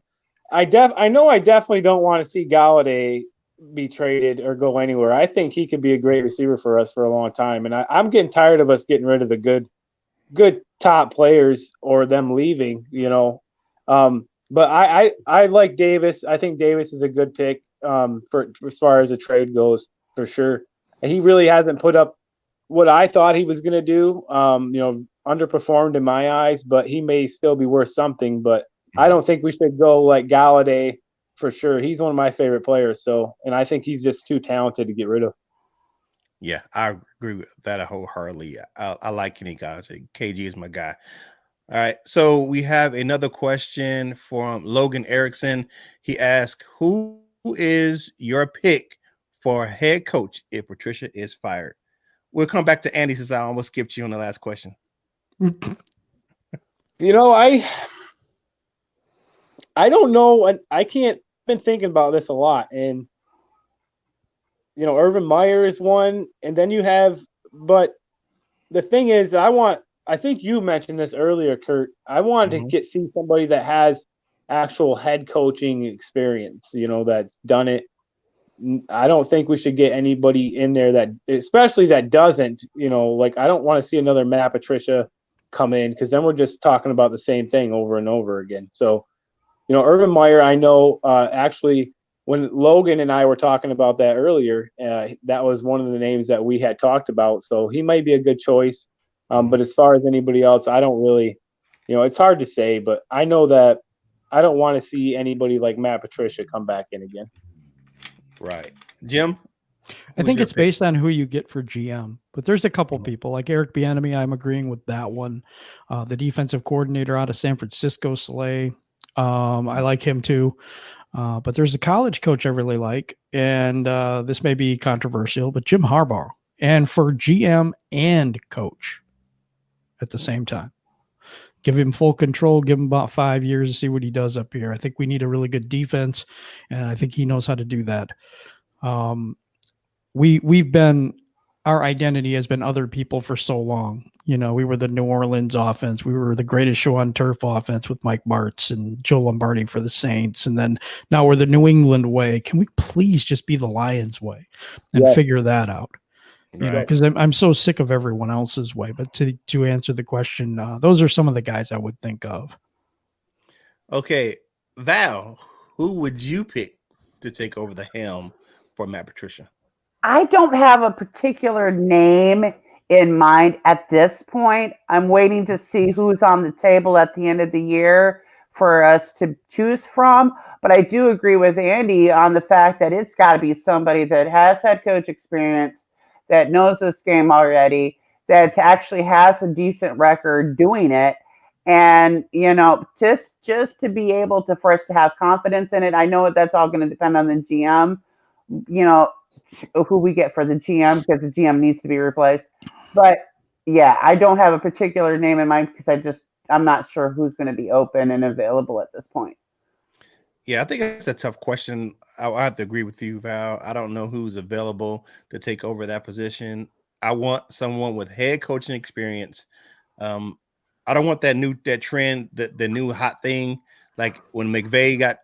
D: I definitely don't want to see Galladay be traded or go anywhere. I think he could be a great receiver for us for a long time, and I'm getting tired of us getting rid of the good top players or them leaving. But I like Davis. I think Davis is a good pick for as far as a trade goes, for sure. And he really hasn't put up what I thought he was going to do. Underperformed in my eyes, but he may still be worth something. But I don't think we should go like Galladay for sure. He's one of my favorite players. And I think he's just too talented to get rid of.
A: Yeah, I agree with that wholeheartedly. I like Kenny Galladay. KG is my guy. All right, so we have another question from Logan Erickson. He asked, "Who is your pick for head coach if Patricia is fired?" We'll come back to Andy since I almost skipped you on the last question.
D: You know, I don't know. I can't. Been thinking about this a lot, and you know, Urban Meyer is one, and then you have. But the thing is, I think you mentioned this earlier, Kurt. I wanted to see somebody that has actual head coaching experience. You know, that's done it. I don't think we should get anybody in there that, especially that doesn't. You know, like I don't want to see another Matt Patricia come in because then we're just talking about the same thing over and over again. So, you know, Urban Meyer, I know actually when Logan and I were talking about that earlier, that was one of the names that we had talked about. So he might be a good choice. But as far as anybody else, I don't really, you know, it's hard to say, but I know that I don't want to see anybody like Matt Patricia come back in again.
A: Right. Jim?
B: I think it's based on who you get for GM, but there's a couple people like Eric Bieniemy. I'm agreeing with that one. The defensive coordinator out of San Francisco, Slay. I like him too. But there's a college coach I really like, and this may be controversial, but Jim Harbaugh, and for GM and coach at the same time. Give him full control, give him about 5 years to see what he does up here. I think we need a really good defense, and I think he knows how to do that. Our identity has been other people for so long. You know, we were the New Orleans offense. We were the greatest show on turf offense with Mike Martz and Joe Lombardi for the Saints. And then now we're the New England way. Can we please just be the Lions way and figure that out? You know, because I'm so sick of everyone else's way. But to answer the question, those are some of the guys I would think of.
A: Okay, Val, who would you pick to take over the helm for Matt Patricia?
C: I don't have a particular name in mind at this point. I'm waiting to see who's on the table at the end of the year for us to choose from. But I do agree with Andy on the fact that it's got to be somebody that has head coach experience, that knows this game already, that actually has a decent record doing it. And, you know, just to be able to, for us to have confidence in it. I know that's all going to depend on the GM, you know, who we get for the GM, because the GM needs to be replaced. But yeah, I don't have a particular name in mind because I'm not sure who's going to be open and available at this point.
A: Yeah, I think it's a tough question. I have to agree with you, Val. I don't know who's available to take over that position. I want someone with head coaching experience. I don't want that trend, the new hot thing. Like when McVay got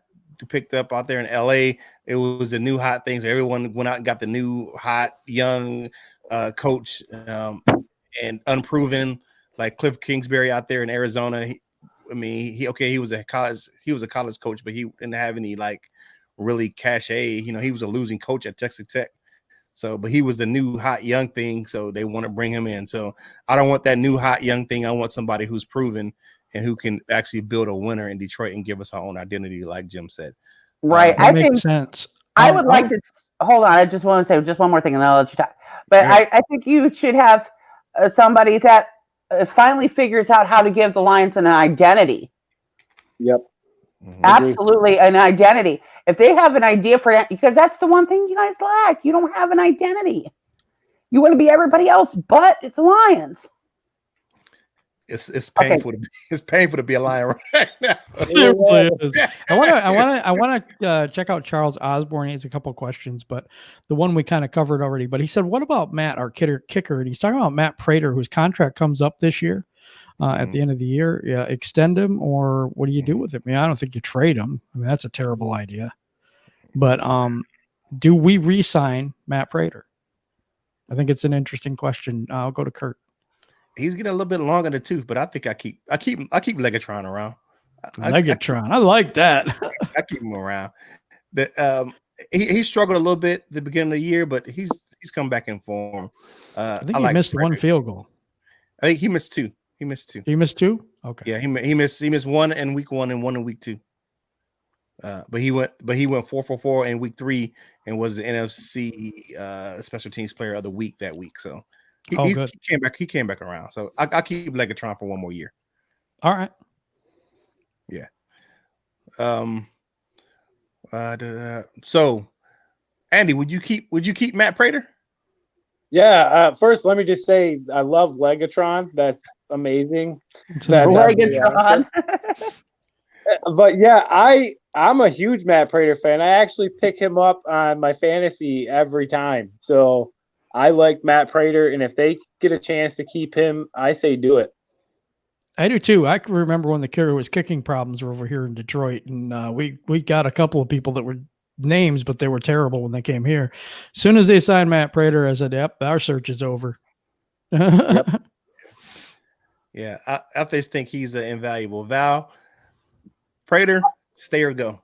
A: picked up out there in LA, it was a new hot thing. So everyone went out and got the new hot young coach and unproven, like Cliff Kingsbury out there in Arizona. He was a college coach, but he didn't have any like really cachet. You know, he was a losing coach at Texas Tech. So, but he was the new hot young thing, so they want to bring him in. So I don't want that new hot young thing. I want somebody who's proven and who can actually build a winner in Detroit and give us our own identity, like Jim said.
C: Right.
B: That makes sense.
C: I would like to hold on. I just want to say just one more thing, and then I'll let you talk. But I think you should have somebody that finally figures out how to give the Lions an identity.
D: Yep.
C: Absolutely, an identity. If they have an idea for that, because that's the one thing you guys lack. You don't have an identity. You want to be everybody else, but it's the Lions.
A: It's painful.
C: Okay.
A: It's painful to be a Lion right now.
B: I want to check out Charles Osborne. He has a couple of questions, but the one we kind of covered already. But he said, "What about Matt, our kicker?" And he's talking about Matt Prater, whose contract comes up this year. At the end of the year, extend him, or what do you do with him? I mean, I don't think you trade him. I mean, that's a terrible idea. But do we re-sign Matt Prater? I think it's an interesting question. I'll go to Kurt.
A: He's getting a little bit long in the tooth, but I think I keep Legatron around.
B: Legatron, I like that.
A: I keep him around. He struggled a little bit at the beginning of the year, but he's come back in form.
B: I think he missed one field goal.
A: I think he missed two. He missed two.
B: He missed two? Okay.
A: Yeah, he missed one in week 1 and one in week 2. But he went 4-for-4 in week 3 and was the NFC special teams player of the week that week. So he came back. He came back around. So I'll keep Legatron for one more year.
B: All right.
A: Yeah. So Andy, would you keep Matt Prater?
D: Yeah. First, let me just say I love Legatron. That's amazing.
C: Legatron.
D: But yeah, I'm a huge Matt Prater fan. I actually pick him up on my fantasy every time. So I like Matt Prater, and if they get a chance to keep him, I say do it.
B: I do too. I can remember when the was kicking problems were over here in Detroit, and we got a couple of people that were names, but they were terrible when they came here. As soon as they signed Matt Prater, I said, "Yep, our search is over."
A: Yep. Yeah, I just think he's invaluable. Val, Prater, stay or go?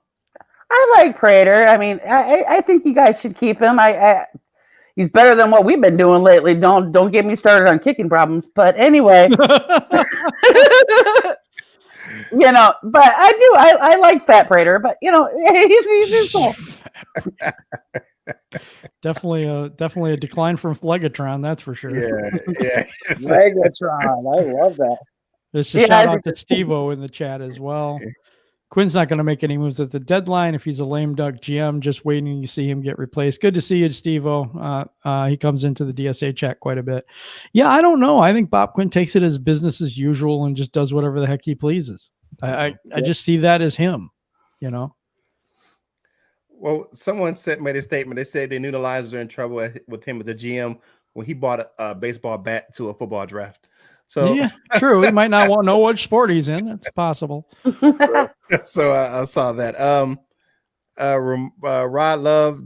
C: I like Prater. I mean, I think you guys should keep him. He's better than what we've been doing lately. Don't get me started on kicking problems. But anyway, but I like Fat Prater. But he's cool.
B: Definitely a decline from Legatron, that's for sure.
A: Yeah.
D: Legatron, I love that.
B: There's a shout out to Steve-O in the chat as well. Quinn's not going to make any moves at the deadline if he's a lame duck GM, just waiting to see him get replaced. Good to see you, Steve-O. He comes into the DSA chat quite a bit. Yeah, I don't know. I think Bob Quinn takes it as business as usual and just does whatever the heck he pleases. I just see that as him,
A: Well, someone made a statement. They said they knew the Lions were in trouble with him as a GM when he bought a baseball bat to a football draft. So
B: yeah, true. He might not want to know what sport he's in. That's possible.
A: So I saw that. Rod Love.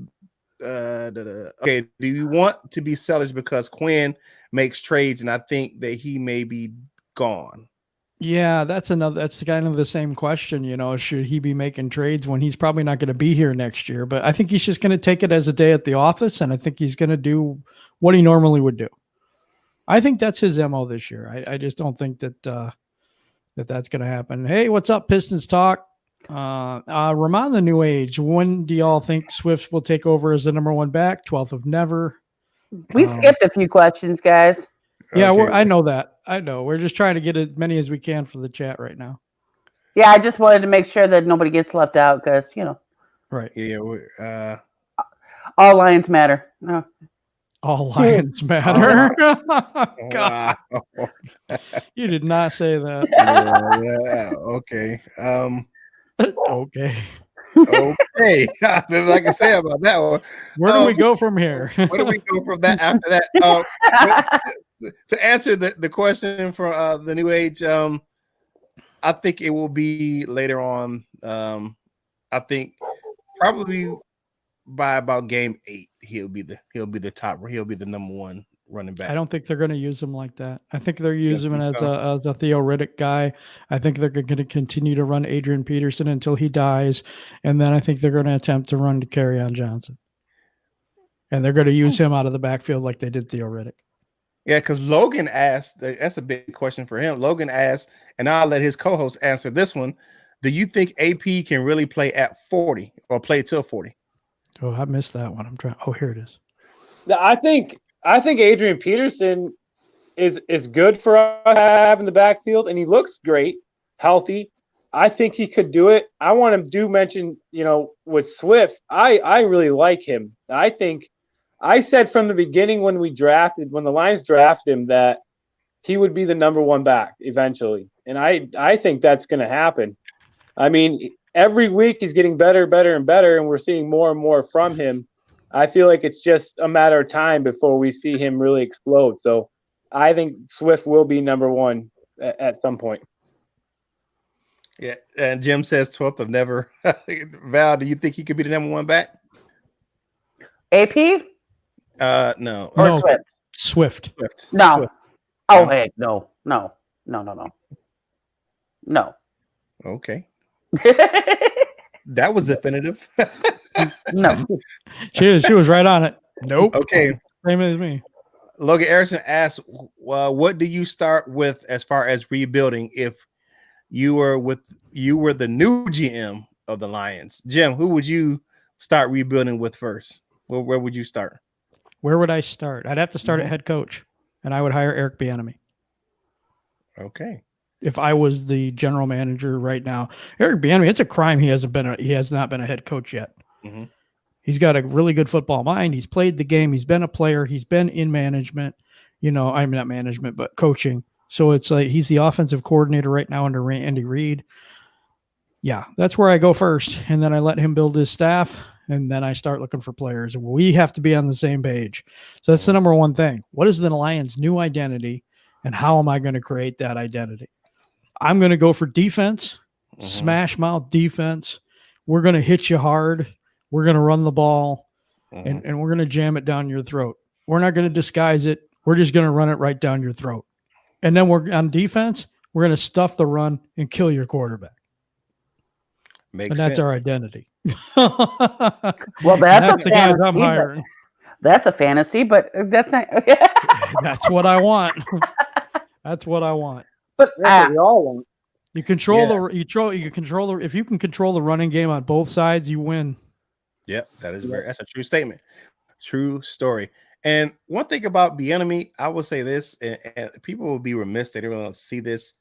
A: Okay, do you want to be selfish because Quinn makes trades and I think that he may be gone?
B: Yeah, that's kind of the same question. Should he be making trades when he's probably not going to be here next year? But I think he's just going to take it as a day at the office, and I think he's going to do what he normally would do. I think that's his MO this year. I just don't think that that's going to happen. Hey, what's up, Pistons Talk? Ramon the New Age. When do y'all think Swift will take over as the number 1 back? 12th of never.
C: We skipped a few questions, guys.
B: Yeah, okay. I know that. I know. We're just trying to get as many as we can for the chat right now.
C: Yeah, I just wanted to make sure that nobody gets left out because,
B: Right.
A: Yeah.
C: All Lions matter. No.
B: All Lions matter.
A: God. Wow.
B: You did not say that.
A: Yeah. Okay.
B: Okay.
A: Okay. Nothing I can say about that one.
B: Where do we go from here?
A: Where do we go from that after that? To answer the question from the New Age, I think it will be later on. I think probably by about game 8, he'll be the number 1 running back.
B: I don't think they're going to use him like that. I think they're using him as a Theo Riddick guy. I think they're going to continue to run Adrian Peterson until he dies, and then I think they're going to attempt to run to Kerryon Johnson, and they're going to use him out of the backfield like they did Theo Riddick.
A: Yeah, because Logan asked, that's a big question for him. Logan asked, and I'll let his co-host answer this one. Do you think AP can really play at 40 or play till 40?
B: Oh, I missed that one. I'm trying. Oh, here it is.
D: I think Adrian Peterson is good for us to have in the backfield, and he looks great, healthy. I think he could do it. I want to mention, with Swift, I really like him. I think I said from the beginning when the Lions drafted him that he would be the number 1 back eventually. And I think that's going to happen. I mean, every week he's getting better, and better, and we're seeing more and more from him. I feel like it's just a matter of time before we see him really explode. So I think Swift will be number 1 at some point.
A: Yeah, and Jim says 12th of never. Val, do you think he could be the number 1 back?
C: AP?
A: No.
C: Or
B: no.
C: Swift?
A: Swift.
C: No.
A: Swift.
C: Oh, hey, no. No.
A: Okay. That was definitive.
C: No.
B: She was right on it. Nope.
A: Okay.
B: Same as me.
A: Logan Erickson asked, what do you start with as far as rebuilding if you were the new GM of the Lions. Jim, who would you start rebuilding with first? Where would you start?
B: Where would I start? I'd have to start at head coach, and I would hire Eric Bieniemy.
A: Okay.
B: If I was the general manager right now, Eric Bieniemy, it's a crime he has not been a head coach yet.
A: Mm-hmm.
B: He's got a really good football mind. He's played the game. He's been a player. He's been in management. I'm not management, but coaching. So it's like he's the offensive coordinator right now under Andy Reid. Yeah, that's where I go first, and then I let him build his staff, and then I start looking for players. We have to be on the same page. So that's the number one thing. What is the Lions' new identity, and how am I going to create that identity? I'm going to go for defense, smash mouth defense. We're going to hit you hard. We're going to run the ball, and we're going to jam it down your throat. We're not going to disguise it. We're just going to run it right down your throat. And then we're on defense. We're going to stuff the run and kill your quarterback.
A: Makes
B: and that's
A: sense.
B: Our identity.
C: Well, that's
B: the guys I'm hiring.
C: That's a fantasy, but that's not.
B: That's what I want. That's what I want.
C: But
D: That's what we all want.
B: You control if you can control the running game on both sides, you win.
A: Yep, that's a true statement. True story. And one thing about Bieniemy, I will say this, and people will be remiss they don't see this.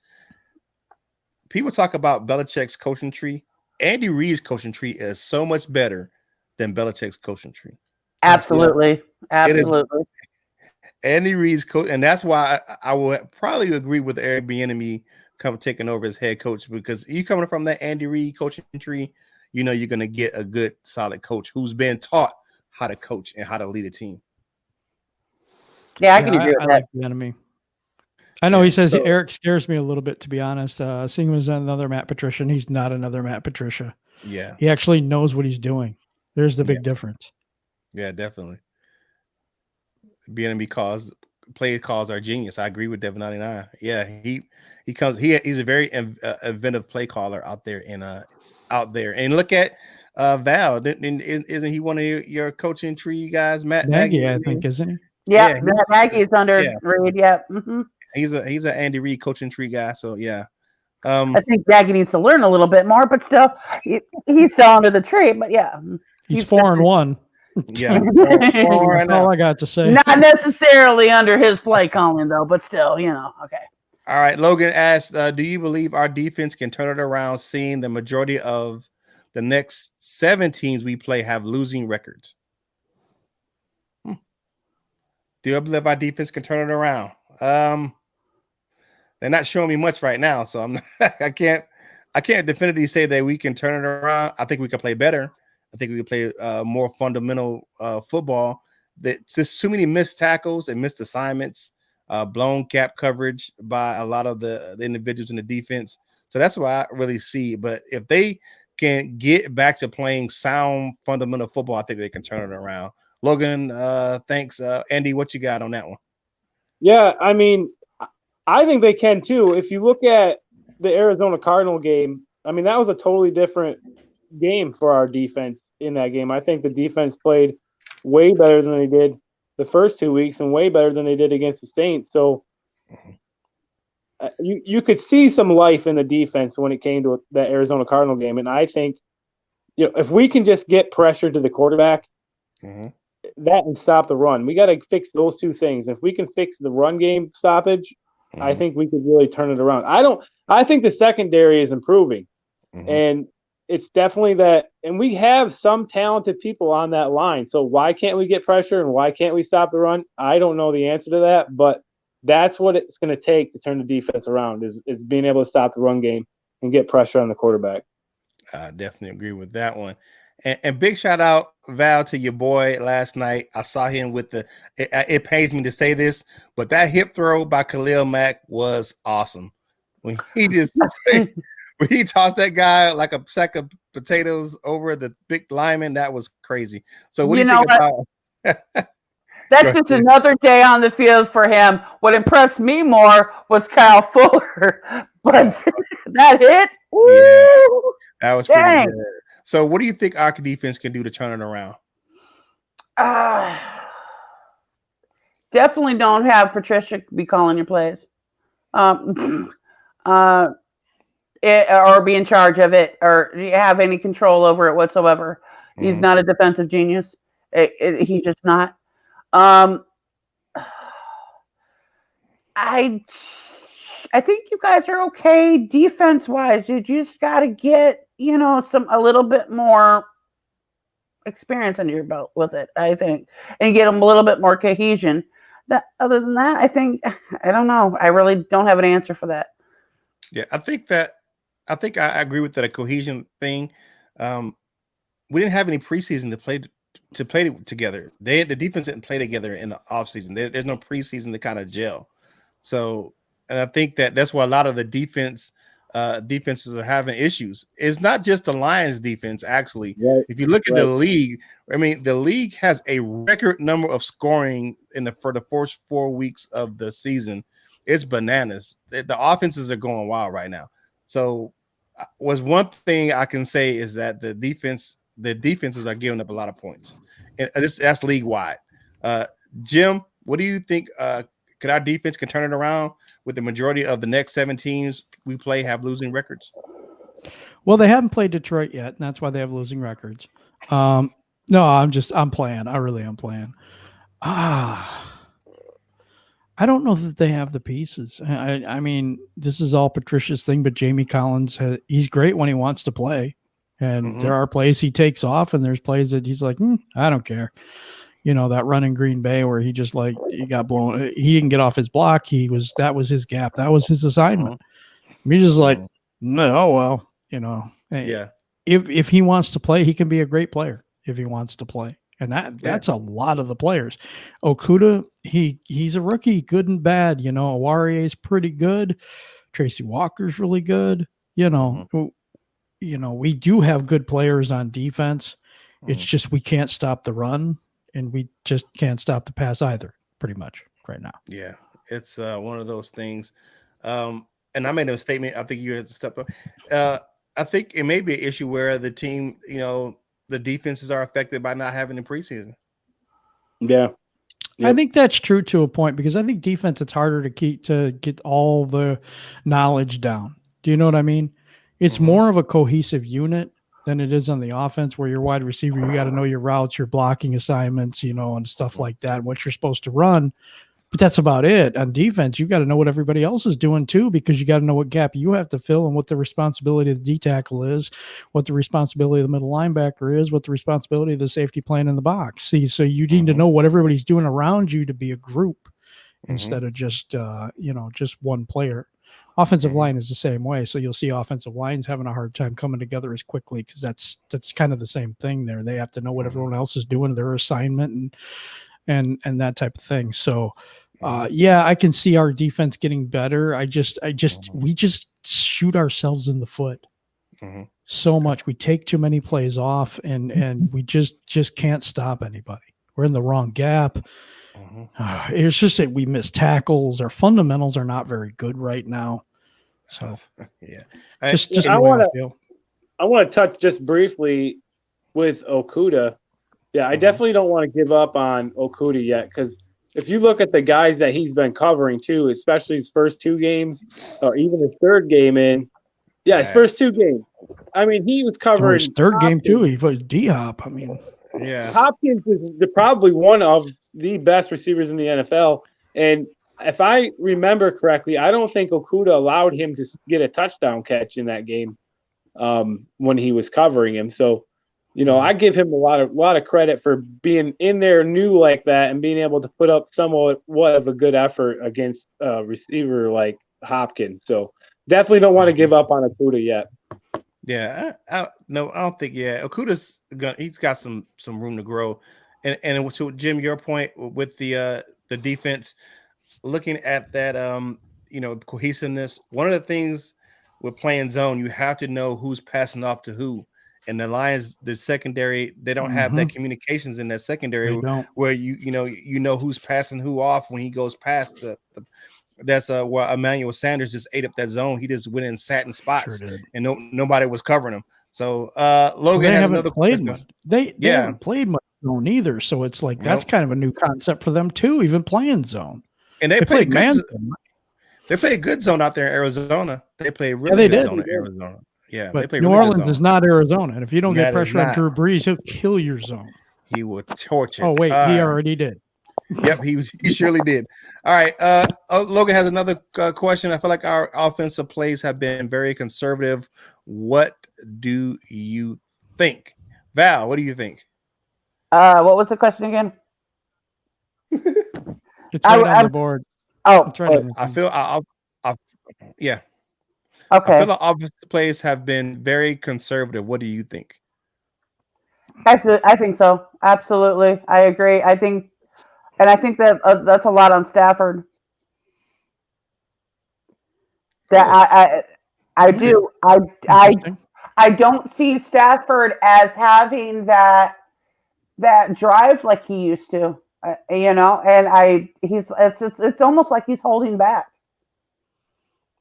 A: People talk about Belichick's coaching tree. Andy Reid's coaching tree is so much better than Belichick's coaching tree.
C: Absolutely. Absolutely.
A: Andy Reid's coach, and that's why I would probably agree with Eric Bieniemy taking over as head coach, because you coming from that Andy Reid coaching tree, you're going to get a good, solid coach who's been taught how to coach and how to lead a team.
C: Yeah, I can agree with that.
B: Like Bieniemy. I know he says Eric scares me a little bit, to be honest. Seeing him as another Matt Patricia, and he's not another Matt Patricia.
A: Yeah.
B: He actually knows what he's doing. There's the big difference.
A: Yeah, definitely. Bieniemy play calls are genius. I agree with Devin 99. Yeah, he's a very inventive play caller out there. And look at Val. Isn't he one of your coaching tree guys? Matt
B: Nagy, I think, isn't he?
C: Yeah, Nagy's under Reid. Yeah. Mm-hmm.
A: He's an Andy Reid coaching tree guy. So yeah.
C: I think Nagy needs to learn a little bit more, but still, he's still under the tree. But yeah,
B: he's 4-1.
A: Yeah,
B: that's all I got to say.
C: Not necessarily under his play calling, though, but still, okay.
A: All right, Logan asked, do you believe our defense can turn it around, seeing the majority of the next 7 teams we play have losing records? Do I believe our defense can turn it around? They're not showing me much right now, so I can't definitively say that we can turn it around. I think we can play better. I think we can play more fundamental football. There's too many missed tackles and missed assignments, blown gap coverage by a lot of the individuals in the defense. So that's what I really see. But if they can get back to playing sound fundamental football, I think they can turn it around. Logan, thanks. Andy, what you got on that one?
D: Yeah, I mean, I think they can too. If you look at the Arizona Cardinal game, I mean, that was a totally different game for our defense in that game. I think the defense played way better than they did the first 2 weeks and way better than they did against the Saints. So you could see some life in the defense when it came to that Arizona Cardinal game. And I think, if we can just get pressure to the quarterback, that and stop the run, we got to fix those two things. If we can fix the run game stoppage, I think we could really turn it around. I think the secondary is improving, and it's definitely that. And we have some talented people on that line. So why can't we get pressure and why can't we stop the run? I don't know the answer to that, but that's what it's going to take to turn the defense around is being able to stop the run game and get pressure on the quarterback.
A: I definitely agree with that one. And big shout out, Val, to your boy last night. I saw him with it pains me to say this, but that hip throw by Khalil Mack was awesome. When he when he tossed that guy like a sack of potatoes over the big lineman, that was crazy. So what do you think about
C: That's just another day on the field for him. What impressed me more was Kyle Fuller. But that hit, woo,
A: yeah, that was pretty good. So what do you think our defense can do to turn it around?
C: Definitely don't have Patricia be calling your plays. If it or be in charge of it or have any control over it whatsoever. He's not a defensive genius. He's just not. I think you guys are okay defense wise. You just got to get a little bit more experience under your belt with it. I think, and get them a little bit more cohesion. Other than that, I don't know. I really don't have an answer for that.
A: Yeah, I think I agree with that cohesion thing. We didn't have any preseason to play together. The defense didn't play together in the offseason. There's no preseason to kind of gel. So, and I think that's why a lot of the defenses are having issues. It's not just the Lions defense, actually.
D: Right.
A: If you look at the league, I mean, the league has a record number of scoring for the first 4 weeks of the season. It's bananas. The offenses are going wild right now. So, was one thing I can say is that the defenses are giving up a lot of points, and that's league wide. Jim, what do you think? Could our defense can turn it around with the majority of the next 7 teams we play have losing records?
B: Well, they haven't played Detroit yet, and that's why they have losing records. No, I'm playing. I really am playing. I don't know that they have the pieces. I mean, this is all Patricia's thing, but Jamie Collins, he's great when he wants to play. And there are plays he takes off, and there's plays that he's like, I don't care. That run in Green Bay where he just he got blown. He didn't get off his block. That was his gap. That was his assignment. He's just like, no, well,
A: Yeah.
B: If he wants to play, he can be a great player if he wants to play. And that's a lot of the players. Okudah, he's a rookie, good and bad. Awarie is pretty good. Tracy Walker's really good. We do have good players on defense. It's just we can't stop the run, and we just can't stop the pass either, pretty much right now.
A: Yeah, it's one of those things. And I made a statement. I think you had to step up. I think it may be an issue where the team, the defenses are affected by not having the preseason.
D: Yeah.
B: Yep. I think that's true to a point, because I think defense, it's harder to get all the knowledge down. Do you know what I mean? It's more of a cohesive unit than it is on the offense, where your wide receiver, you got to know your routes, your blocking assignments, and stuff like that, what you're supposed to run. But that's about it. On defense, you got to know what everybody else is doing too, because you got to know what gap you have to fill and what the responsibility of the D tackle is, what the responsibility of the middle linebacker is, what the responsibility of the safety playing in the box. See, so you need to know what everybody's doing around you to be a group instead of just one player. Offensive line is the same way. So you'll see offensive lines having a hard time coming together as quickly, because that's kind of the same thing there. They have to know what everyone else is doing, their assignment and that type of thing. So I can see our defense getting better. We just shoot ourselves in the foot so much. We take too many plays off, and we just can't stop anybody. We're in the wrong gap. It's just that we miss tackles. Our fundamentals are not very good right now. So
D: I want to touch just briefly with Okudah. Yeah, I definitely don't want to give up on Okudah yet, because if you look at the guys that he's been covering too, especially his first 2 games, or even his 3rd game in, his first 2 games. I mean, he was covering
B: his 3rd game too. He was D-Hop. I mean,
D: Hopkins is probably one of the best receivers in the NFL, and if I remember correctly, I don't think Okudah allowed him to get a touchdown catch in that game when he was covering him. So, I give him a lot of credit for being in there new like that and being able to put up somewhat of a good effort against a receiver like Hopkins. So definitely don't want to give up on Okudah yet.
A: Yeah, I don't think. Yeah, Okudah's he's got some room to grow, and to Jim, your point with the defense, looking at that cohesiveness. One of the things with playing zone, you have to know who's passing off to who. And the Lions, the secondary, they don't have that communications in that secondary where you know who's passing who off when he goes past that's where Emmanuel Sanders just ate up that zone. He just went and sat in spots, and nobody was covering him. So Logan has another question.
B: They haven't played much zone either. So it's like that's kind of a new concept for them too, even playing zone.
A: And they played man zone. They play a good zone out there in Arizona. They play a really
B: they
A: good
B: did.
A: zone in Arizona. Yeah, they
B: But
A: play
B: New
A: really
B: Orleans
A: good
B: is
A: zone.
B: not Arizona. And if you don't get
A: That is
B: pressure on
A: not.
B: Drew Brees, he'll kill your zone.
A: He will torture.
B: Oh, wait, he already did.
A: Yep, he surely did. All right. Logan has another question. I feel like our offensive plays have been very conservative. What do you think? Val, what do you think?
C: What was the question again?
B: It's right on the board.
C: Oh,
B: it's right on the
A: I feel yeah.
C: Okay.
A: I feel the offensive plays have been very conservative. What do you think?
C: Actually, I think so. Absolutely. I agree. I think that that's a lot on Stafford. That I do. I don't see Stafford as having that drive like he used to. And it's almost like he's holding back.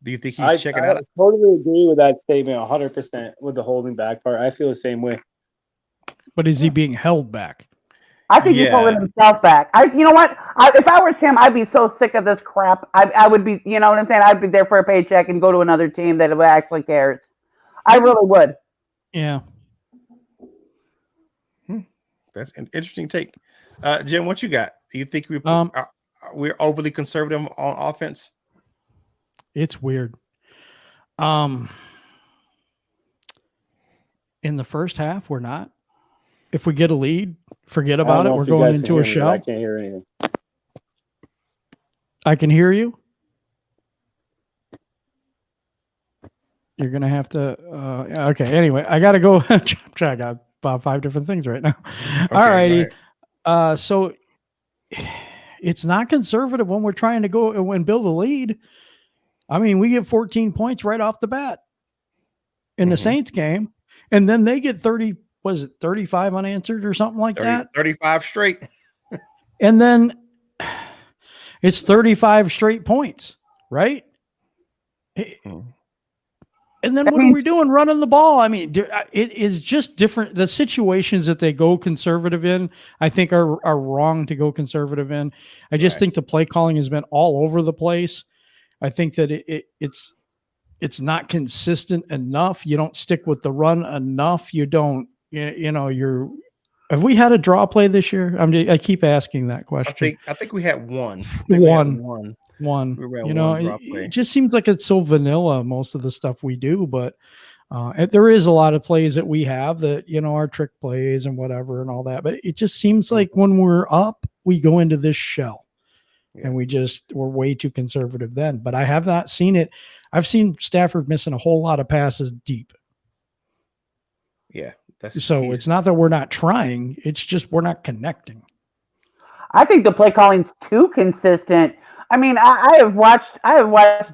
A: Do you think he's checking out?
D: I totally agree with that statement 100% with the holding back part. I feel the same way.
B: But is he being held back?
C: I think he's holding himself back. You know what? If I was him, I'd be so sick of this crap. I would be, you know what I'm saying? I'd be there for a paycheck and go to another team that actually cares. I really would.
B: Yeah.
A: That's an interesting take. Jim, what you got? Do you think we're overly conservative on offense?
B: It's weird. In the first half, we're not. If we get a lead, forget about it. We're going into a shell.
D: I can't hear anything.
B: I can hear you. You're going to have to. Okay. Anyway, I got to go. I got about 5 different things right now.
A: Okay,
B: all righty. So it's not conservative when we're trying to go and build a lead. I mean, we get 14 points right off the bat in the Saints game, and then they get 30. Was it 35 unanswered or something like that?
A: 35 straight.
B: And then it's 35 straight points, right? And then what are we doing? Running the ball. I mean, it is just different. The situations that they go conservative in, I think are wrong to go conservative in. I just think the play calling has been all over the place. I think that it's not consistent enough. You don't stick with the run enough. You don't, have we had a draw play this year? I keep asking that question.
A: I think we had one.
B: One.
A: Draw play.
B: It just seems like it's so vanilla, most of the stuff we do, but there is a lot of plays that we have that, are trick plays and whatever and all that. But it just seems like when we're up, we go into this shell and we're way too conservative then. But I have not seen it. I've seen Stafford missing a whole lot of passes deep.
A: Yeah.
C: It's
B: not that we're not trying. It's just we're not connecting.
C: I think the play calling's too consistent. I mean, I have watched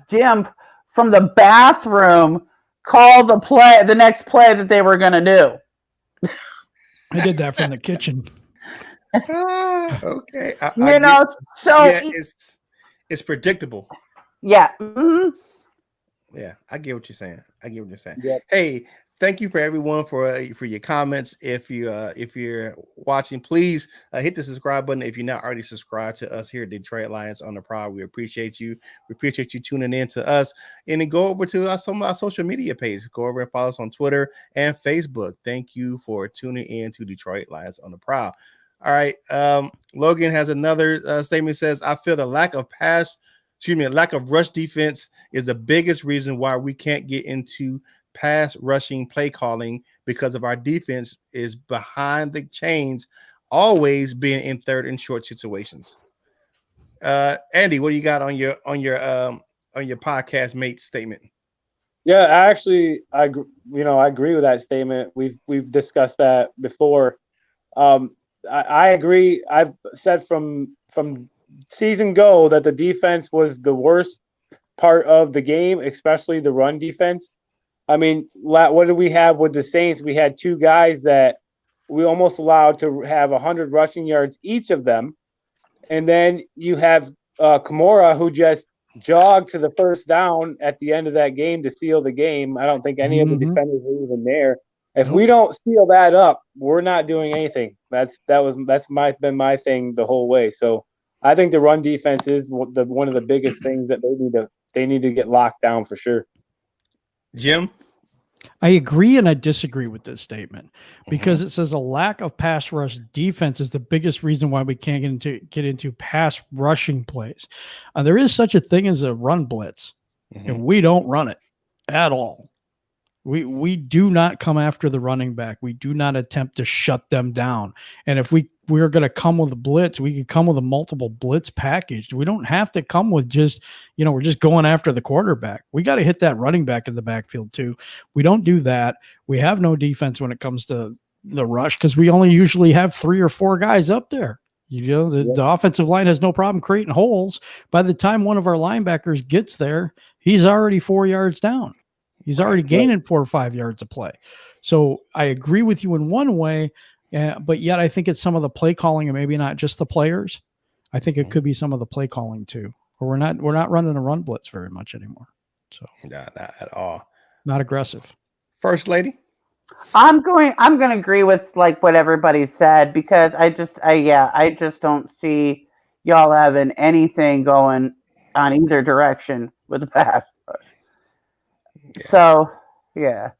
C: Jim from the bathroom call the next play that they were going to do.
B: I did that from the kitchen.
A: Okay. It's predictable.
C: Yeah. Mm-hmm.
A: Yeah, I get what you're saying.
D: Yep.
A: Hey, thank you for everyone for your comments. If you're watching, please hit the subscribe button. If you're not already subscribed to us here at Detroit Lions on the Prowl, we appreciate you. We appreciate you tuning in to us. And then go over to some of our social media pages. Go over and follow us on Twitter and Facebook. Thank you for tuning in to Detroit Lions on the Prowl. All right. Logan has another statement. Says, I feel the lack of rush defense is the biggest reason why we can't get into pass rushing play calling, because of our defense is behind the chains, always being in third and short situations. Andy, what do you got on your podcast mate statement?
D: Yeah, I agree with that statement. We've discussed that before. I agree. I've said from season go that the defense was the worst part of the game, especially the run defense. I mean, what did we have with the Saints? We had 2 guys that we almost allowed to have 100 rushing yards each of them. And then you have Kamara, who just jogged to the first down at the end of that game to seal the game. I don't think any of the defenders were even there. If we don't seal that up, we're not doing anything. That's been my thing the whole way. So I think the run defense is one of the biggest things that they need to they need to get locked down for sure.
A: Jim?
B: I agree and I disagree with this statement because it says a lack of pass rush defense is the biggest reason why we can't get into pass rushing plays. There is such a thing as a run blitz, and we don't run it at all. We do not come after the running back. We do not attempt to shut them down. And if we're going to come with a blitz, we could come with a multiple blitz package. We don't have to come with just, we're just going after the quarterback. We got to hit that running back in the backfield too. We don't do that. We have no defense when it comes to the rush because we only usually have 3 or 4 guys up there. The offensive line has no problem creating holes. By the time one of our linebackers gets there, he's already 4 yards down. He's already gaining 4 or 5 yards of play. So I agree with you in one way, but yet I think it's some of the play calling and maybe not just the players. I think it could be some of the play calling too. Or we're not running a run blitz very much anymore. So
A: not at all.
B: Not aggressive.
A: First Lady?
C: I'm going to agree with like what everybody said because I just don't see y'all having anything going on either direction with the pass rush.
A: Yeah.
C: So, yeah.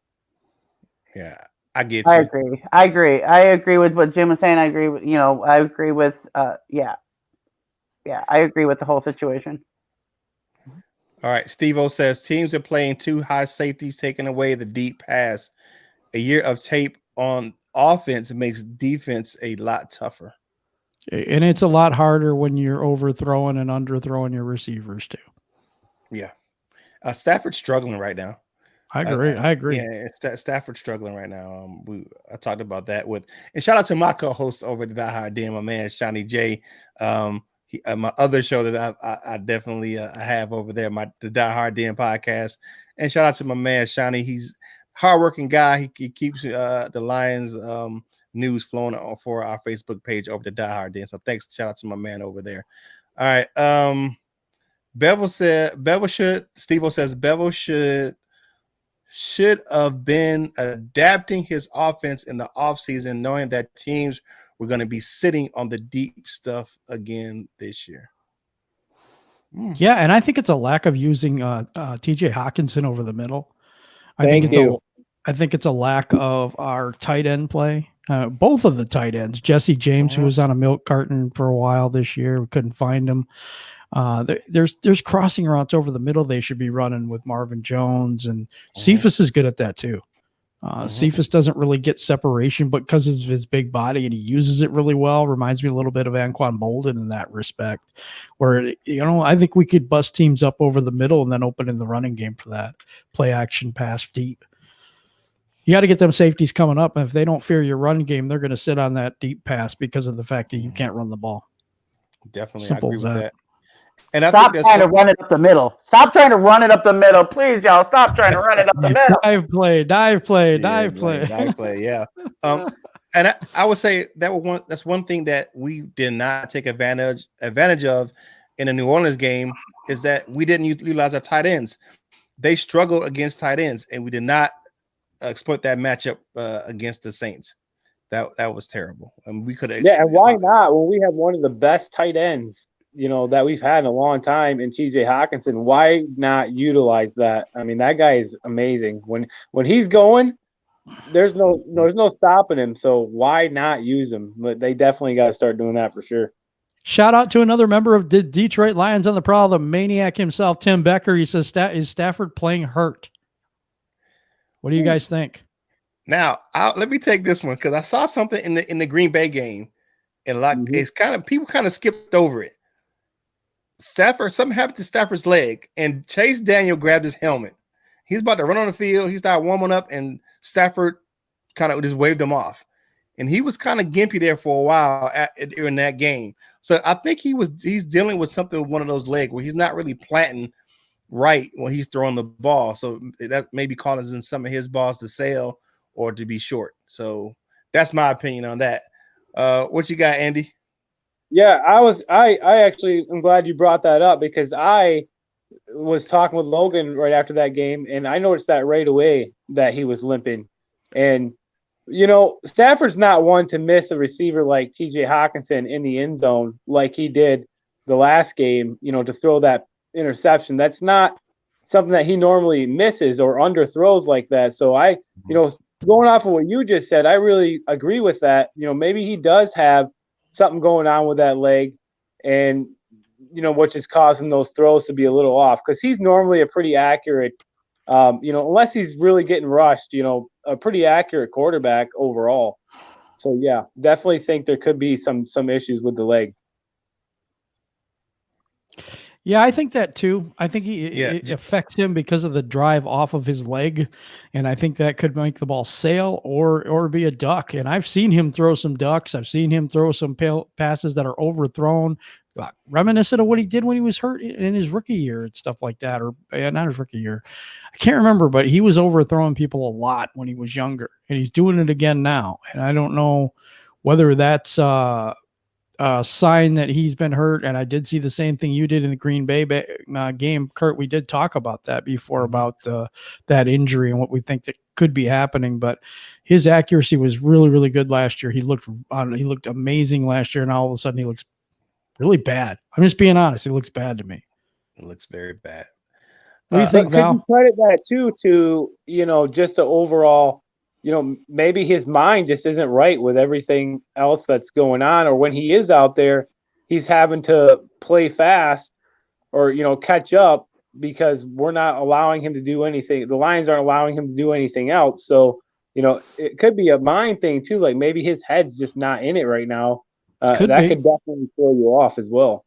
A: Yeah, I get you.
C: I agree with what Jim was saying. I agree with, I agree with, yeah, I agree with the whole situation.
A: All right, Steve-O says, teams are playing 2 high safeties, taking away the deep pass. A year of tape on offense makes defense a lot tougher.
B: And it's a lot harder when you're overthrowing and underthrowing your receivers too.
A: Yeah. Stafford's struggling right now.
B: I agree.
A: Yeah, Stafford's struggling right now. I talked about that and shout out to my co-host over at the Die Hard Den, my man Shawnee J. My other show that I definitely have over there, the Die Hard Den podcast. And shout out to my man Shawnee. He's a hardworking guy. He keeps the Lions news flowing for our Facebook page over the Die Hard Den. So thanks, shout out to my man over there. All right. Bevel says Bevel should have been adapting his offense in the offseason, knowing that teams were going to be sitting on the deep stuff again this year.
B: Yeah, and I think it's a lack of using TJ Hawkinson over the middle. I think it's a lack of our tight end play. Both of the tight ends, Jesse James, who was on a milk carton for a while this year, we couldn't find him. There's crossing routes over the middle they should be running with Marvin Jones, and Cephas is good at that too. Cephas doesn't really get separation, but because of his big body and he uses it really well, reminds me a little bit of Anquan Bolden in that respect, where, I think we could bust teams up over the middle and then open in the running game for that play action pass deep. You got to get them safeties coming up, and if they don't fear your run game, they're going to sit on that deep pass because of the fact that you can't run the ball.
A: Definitely,
B: Simple
A: I agree with that.
C: And stop trying to run it up the middle. Stop trying to run it up the middle, please, y'all. Stop trying to run it up the middle.
B: Dive play.
A: Yeah. And I would say that's one thing that we did not take advantage of in the New Orleans game is that we didn't utilize our tight ends. They struggle against tight ends, and we did not exploit that matchup against the Saints. That was terrible. And we could have.
D: Yeah, and why not? When we have one of the best tight ends, that we've had in a long time in TJ Hawkinson, why not utilize that? I mean, that guy is amazing. When he's going, there's no stopping him. So why not use him? But they definitely got to start doing that for sure.
B: Shout out to another member of the Detroit Lions on the Prowl, the maniac himself, Tim Becker. He says, is Stafford playing hurt? What do you guys think?
A: Now, let me take this one because I saw something in the Green Bay game, and it's people kind of skipped over it. Something happened to Stafford's leg, and Chase Daniel grabbed his helmet. He was about to run on the field. He started warming up, and Stafford kind of just waved him off. And he was kind of gimpy there for a while in that game. So I think he's dealing with something with one of those legs where he's not really planting right when he's throwing the ball. So that's maybe causing some of his balls to sail or to be short. So that's my opinion on that. What you got, Andy?
D: Yeah, I actually am glad you brought that up because I was talking with Logan right after that game, and I noticed that right away that he was limping. And, Stafford's not one to miss a receiver like TJ Hawkinson in the end zone like he did the last game, to throw that interception. That's not something that he normally misses or underthrows like that. So going off of what you just said, I really agree with that. Maybe he does have something going on with that leg, and which is causing those throws to be a little off, because he's normally a pretty accurate, unless he's really getting rushed, a pretty accurate quarterback overall. So yeah, definitely think there could be some issues with the leg.
B: Yeah, I think that too. I think it affects him because of the drive off of his leg, and I think that could make the ball sail or be a duck. And I've seen him throw some ducks. I've seen him throw some passes that are overthrown, reminiscent of what he did when he was hurt in his rookie year and stuff like that, or not his rookie year. I can't remember, but he was overthrowing people a lot when he was younger, and he's doing it again now. And I don't know whether that's sign that he's been hurt. And I did see the same thing you did in the Green Bay game, Kurt. We did talk about that before, about that injury and what we think that could be happening. But his accuracy was really, really good last year. He looked amazing last year, and all of a sudden he looks really bad. I'm just being honest. He looks bad to me.
A: It looks very bad.
B: What do you think, Val?
D: Could you credit that too to just the overall, maybe his mind just isn't right with everything else that's going on, or when he is out there, he's having to play fast or, catch up, because we're not allowing him to do anything. The Lions aren't allowing him to do anything else. So, it could be a mind thing too. Like maybe his head's just not in it right now. That could definitely throw you off as well.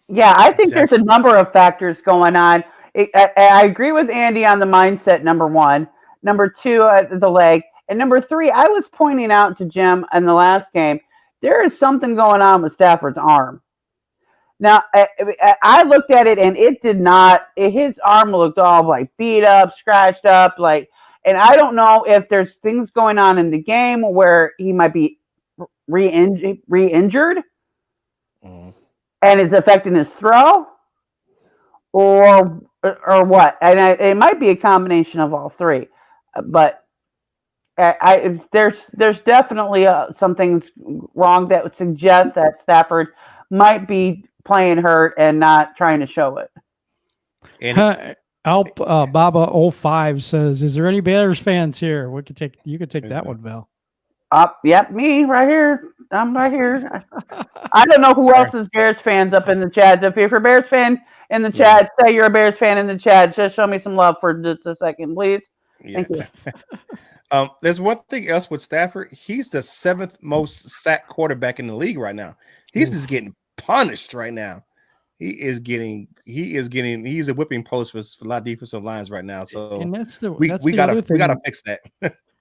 C: Yeah, I think there's a number of factors going on. I agree with Andy on the mindset, number one. Number two, the leg. And number three, I was pointing out to Jim in the last game, there is something going on with Stafford's arm. Now, I looked at it, and it did not, his arm looked all like beat up, scratched up, and I don't know if there's things going on in the game where he might be re-injured and it's affecting his throw, or what. And it might be a combination of all three. But there's definitely some things wrong that would suggest that Stafford might be playing hurt and not trying to show it.
B: And Baba 05 says, "Is there any Bears fans here? You could take that one, Val."
C: Yep, me right here. I'm right here. I don't know who else is Bears fans up in the chat. If you're a Bears fan in the chat, say you're a Bears fan in the chat. Just show me some love for just a second, please.
A: Yeah.
C: Thank you.
A: There's one thing else with Stafford. He's the 7th most sacked quarterback in the league right now. He's just getting punished right now. He's a whipping post for a lot of defensive lines right now. So
B: and
A: we gotta fix that.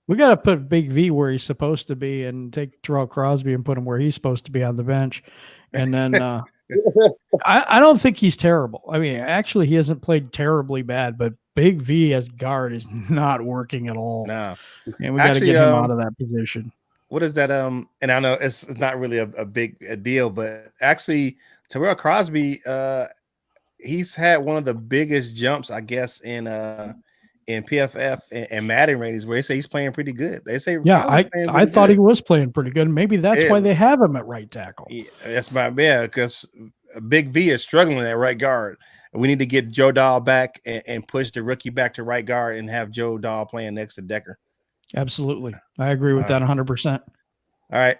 B: We got to put Big V where he's supposed to be and take Terrell Crosby and put him where he's supposed to be on the bench. And then I don't think he's terrible. I mean, actually, he hasn't played terribly bad, but Big V as guard is not working at all.
A: No.
B: And we got to get him out of that position.
A: What is that? And I know it's not really a big deal, but actually, Terrell Crosby, he's had one of the biggest jumps, I guess, in PFF and Madden ratings, where they say he's playing pretty good. They say,
B: yeah, I thought he was playing pretty good. Maybe that's why they have him at right tackle.
A: Yeah, that's because Big V is struggling at right guard. We need to get Joe Dahl back and push the rookie back to right guard and have Joe Dahl playing next to Decker.
B: Absolutely, I agree with that 100%.
A: All right,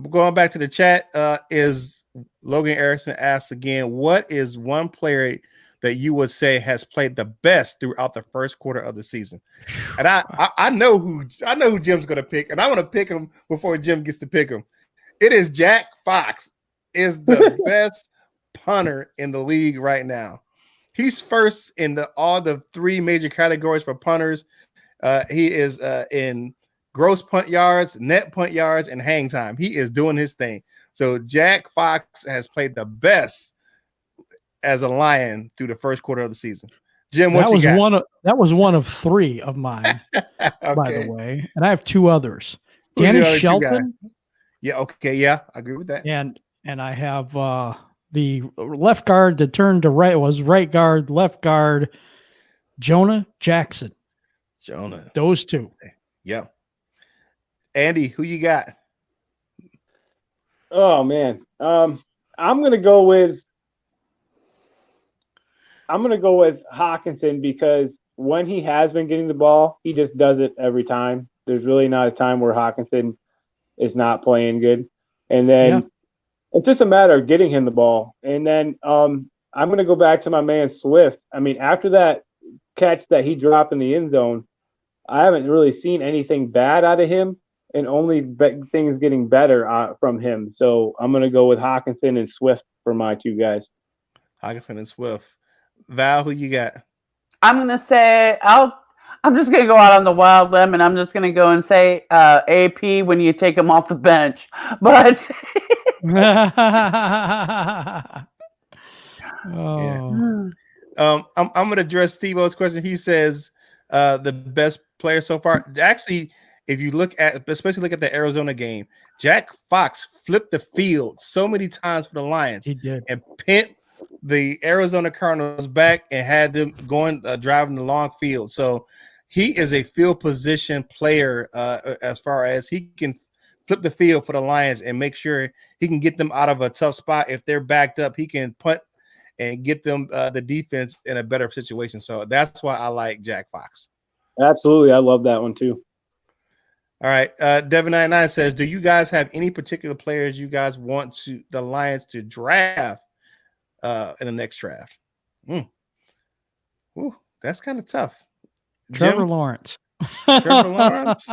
A: going back to the chat, is Logan Erickson asks again, what is one player that you would say has played the best throughout the first quarter of the season? And I know who Jim's going to pick, and I'm going to pick him before Jim gets to pick him. It is Jack Fox is the best punter in the league right now. He's first in all the 3 major categories for punters. He is in gross punt yards, net punt yards, and hang time. He is doing his thing. So Jack Fox has played the best as a Lion through the first quarter of the season. Jim, what you got? That
B: was one of 3 of mine, okay, by the way. And I have 2 others. Danny Shelton.
A: Yeah, okay, yeah, I agree with that.
B: And I have the left guard that turned to right, was right guard, left guard, Jonah Jackson. Those 2.
A: Yeah. Andy, who you got?
D: Oh man. I'm gonna go with I'm going to go with Hawkinson because when he has been getting the ball, he just does it every time. There's really not a time where Hawkinson is not playing good. And then it's just a matter of getting him the ball. And then I'm going to go back to my man Swift. I mean, after that catch that he dropped in the end zone, I haven't really seen anything bad out of him and only things getting better from him. So I'm going to go with Hawkinson and Swift for my two guys.
A: Hawkinson and Swift. Val, who you got?
C: I'm gonna say I'm just gonna go out on the wild limb, and I'm just gonna go and say AP when you take him off the bench. But
B: oh.
A: I'm gonna address Steve-O's question. He says the best player so far. Actually, if you especially look at the Arizona game, Jack Fox flipped the field so many times for the Lions.
B: He did.
A: And pinned the Arizona Cardinals back and had them going driving the long field. So he is a field position player as far as he can flip the field for the Lions and make sure he can get them out of a tough spot. If they're backed up, he can punt and get them the defense in a better situation. So that's why I like Jack Fox.
D: Absolutely. I love that one too.
A: All right. Devin99 says, do you guys have any particular players you guys want the Lions to draft in the next draft? Ooh, that's kind of tough.
B: Trevor Lawrence.
A: Trevor Lawrence?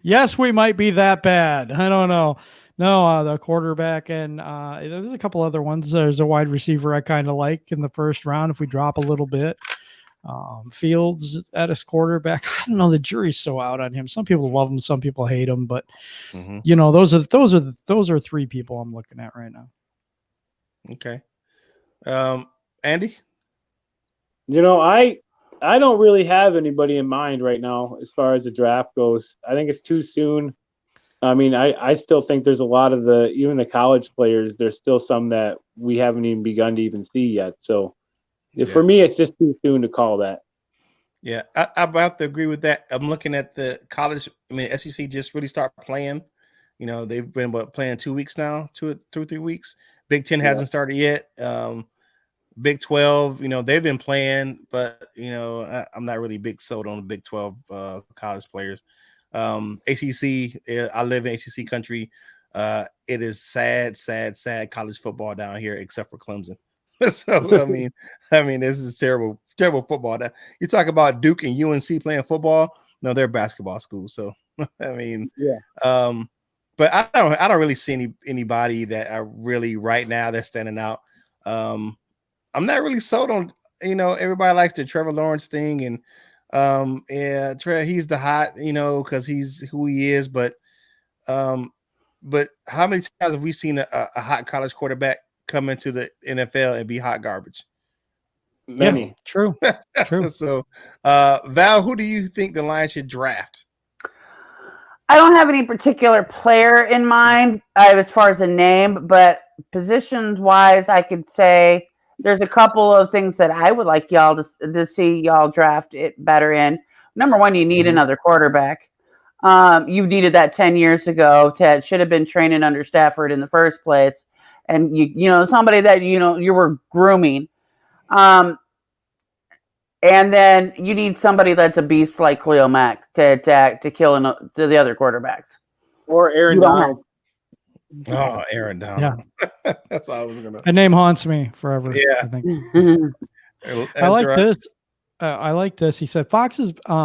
B: Yes, we might be that bad. I don't know. No, the quarterback and there's a couple other ones. There's a wide receiver I kind of like in the first round if we drop a little bit. Fields at his quarterback. I don't know. The jury's so out on him. Some people love him, some people hate him, but you know, those are three people I'm looking at right now.
A: Okay. Andy?
D: You know, I don't really have anybody in mind right now as far as the draft goes. I think it's too soon. I mean, I still think there's a lot of even the college players, there's still some that we haven't even begun to even see yet. So for me, it's just too soon to call that.
A: Yeah, I have to agree with that. I'm looking at the college. I mean, SEC just really started playing. You know, they've been playing 2 weeks now, 2 or 3 weeks. Big Ten hasn't started yet. Big 12, you know, they've been playing, but you know, I'm not really big sold on the Big 12 college players. ACC, I live in ACC country. It is sad college football down here, except for Clemson. So I mean, this is terrible football. You talk about Duke and UNC playing football. No, they're basketball schools. So I mean, but I don't really see anybody that are really right now that's standing out. I'm not really sold on, you know, everybody likes the Trevor Lawrence thing, and he's the hot, you know, because he's who he is. But how many times have we seen a hot college quarterback come into the NFL and be hot garbage?
D: Many.
B: Yeah, true.
A: So, Val, who do you think the Lions should draft?
C: I don't have any particular player in mind as far as a name, but positions wise, I could say there's a couple of things that I would like y'all to see y'all draft it better in. Number one, you need another quarterback. You needed that 10 years ago. Ted should have been training under Stafford in the first place. And you know, somebody that, you know, you were grooming. And then you need somebody that's a beast like Khalil Mack to kill the other quarterbacks.
D: Or Aaron Donald.
A: Oh, Aaron Donald.
B: Yeah.
A: That's all I was gonna.
B: That name haunts me forever.
A: Yeah.
B: I think.
C: Mm-hmm.
B: I like this. I like this. He said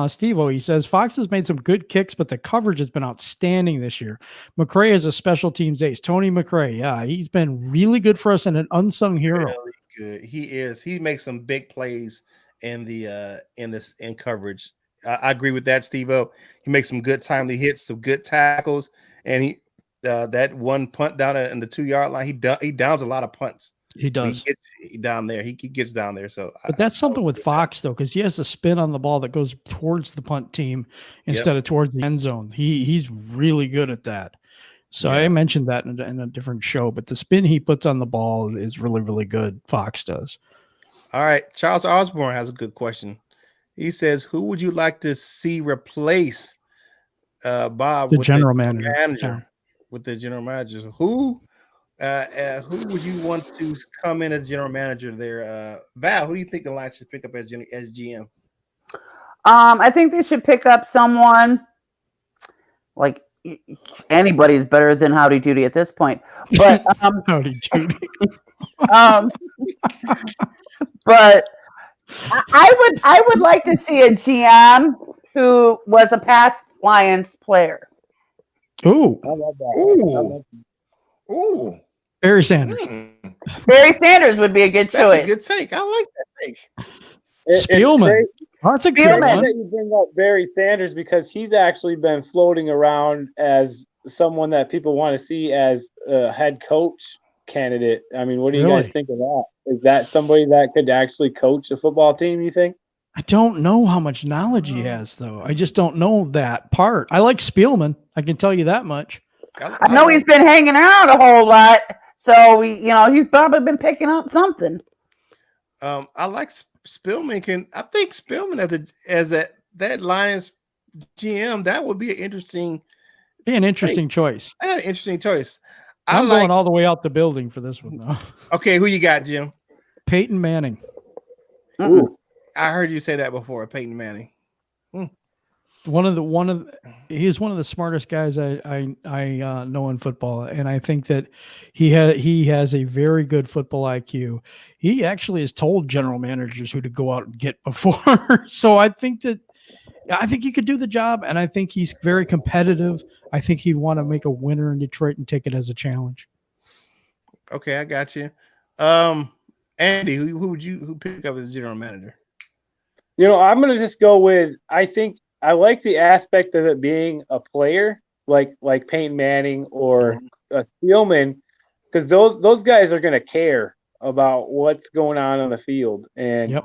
B: Steve-O, he says Fox has made some good kicks, but the coverage has been outstanding this year. McRae is a special teams ace. Tony McRae. Yeah, he's been really good for us and an unsung hero.
A: Really good. He is. He makes some big plays in coverage. I agree with that, Steve-O. He makes some good timely hits, some good tackles, and he that one punt down in the 2-yard line, he downs a lot of punts.
B: He does.
A: He gets down there. He gets down there. So,
B: but that's something with Fox though, because he has a spin on the ball that goes towards the punt team instead of towards the end zone. He's really good at that. So I mentioned that in a different show, but the spin he puts on the ball is really, really good. Fox does.
A: All right, Charles Osborne has a good question. He says, "Who would you like to see replace Bob
B: the general manager?
A: With the general manager, who Who would you want to come in as general manager there? Val, who do you think the Lions should pick up as GM?
C: I think they should pick up someone like anybody's better than Howdy Doody at this point. But
B: Howdy Doody.
C: But I would like to see a GM who was a past Lions player.
B: Ooh.
D: I love that.
A: Ooh.
B: Barry Sanders.
C: Barry Sanders would be a good choice.
A: That's a good take. I like that take.
B: Spielman. Oh, that's a good
C: Spielman.
B: one.
D: That you bring up Barry Sanders because he's actually been floating around as someone that people want to see as a head coach candidate. I mean, what do you guys think of that? Is that somebody that could actually coach a football team, you think?
B: I don't know how much knowledge he has, though. I just don't know that part. I like Spielman. I can tell you that much.
C: I know he's been hanging around a whole lot, so he's probably been picking up something.
A: I like Spielman. I think Spielman as that Lions GM, that would be an interesting
B: choice.
A: An interesting choice.
B: I'm going all the way out the building for this one, though.
A: Okay, who you got, Jim?
B: Peyton Manning.
A: Ooh, I heard you say that before, Peyton Manning.
B: He's one of the smartest guys I know in football, and I think that he has a very good football IQ. He actually has told general managers who to go out and get before. So I think he could do the job, and I think he's very competitive. I think he'd want to make a winner in Detroit and take it as a challenge.
A: Okay, I got you. Andy, who would you pick up as general manager?
D: I'm going to just go with, I like the aspect of it being a player like Peyton Manning or Spielman, because those guys are going to care about what's going on the field. And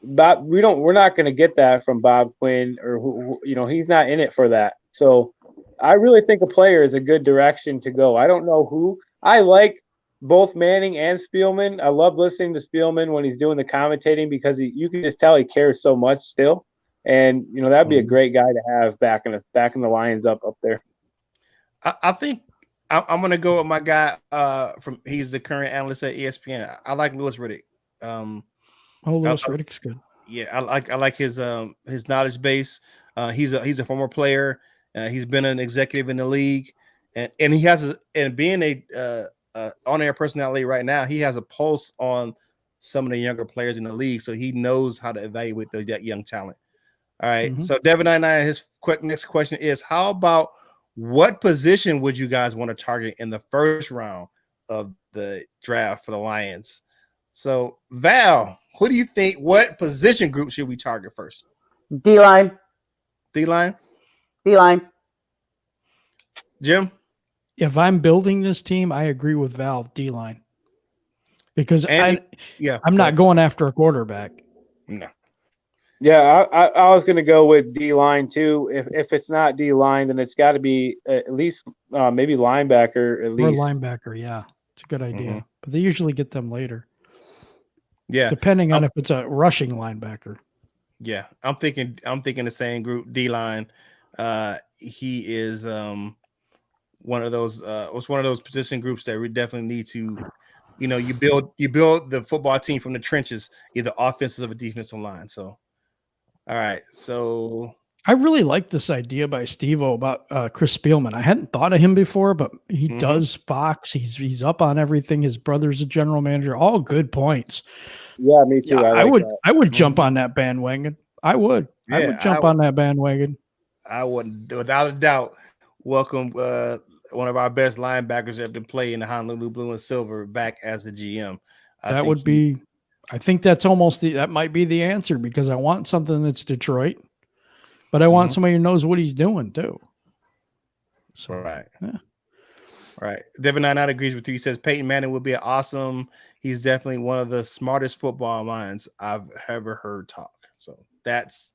D: Bob, we're not going to get that from Bob Quinn or he's not in it for that. So I really think a player is a good direction to go. I don't know who. I like both Manning and Spielman. I love listening to Spielman when he's doing the commentating because you can just tell he cares so much still. And that'd be a great guy to have back in the Lions up there.
A: I think I'm gonna go with my guy he's the current analyst at ESPN. I like Louis Riddick.
B: Louis Riddick's good.
A: Yeah, I like his knowledge base. He's a former player. He's been an executive in the league, and he has being a on-air personality right now, he has a pulse on some of the younger players in the league, so he knows how to evaluate that young talent. All right. So Devin and I, his next question is, how about what position would you guys want to target in the first round of the draft for the Lions? So Val, who do you think, what position group should we target first?
C: D-line.
A: D-line?
C: D-line.
A: Jim?
B: If I'm building this team, I agree with Val, D-line. Because I'm not going after a quarterback.
A: No.
D: Yeah, I was going to go with D-line too. If it's not D-line, then it's got to be at least maybe linebacker at least.
B: Or linebacker, yeah. It's a good idea. But they usually get them later.
A: Yeah.
B: Depending on if it's a rushing linebacker.
A: Yeah. I'm thinking the same group, D-line. He is one of those position groups that we definitely need to, you build the football team from the trenches, either offensive or defensive line. So all right, so
B: I really like this idea by Steve-O about Chris Spielman. I hadn't thought of him before, but he does Fox. He's up on everything. His brother's a general manager. All good points.
D: Yeah, me too.
B: Yeah, I would jump on that bandwagon. I would. Yeah, I would jump on that bandwagon.
A: I would, without a doubt, welcome one of our best linebackers ever to play in the Honolulu Blue and Silver back as the GM. I think that's that might be the answer, because I want something that's Detroit, but I want somebody who knows what he's doing too. So, right. Yeah. Right. Devin Knight agrees with you. He says Peyton Manning would be awesome. He's definitely one of the smartest football minds I've ever heard talk. So that's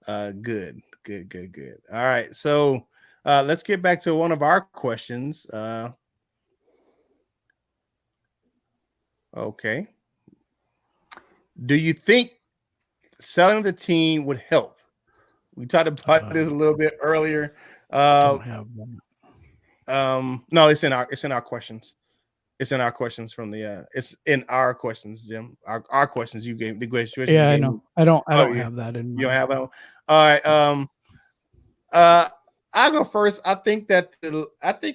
A: good. Good. All right. So let's get back to one of our questions. Okay. Do you think selling the team would help? We talked about this a little bit earlier.
B: Don't have one.
A: No, it's in our questions. It's in our questions from the. It's in our questions, Jim. Our questions you gave the question.
B: Yeah,
A: you
B: I
A: gave
B: know.
A: me.
B: I don't
A: Oh, yeah.
B: have that in
A: You don't
B: mind.
A: have that one? All right. I'll go first. I think that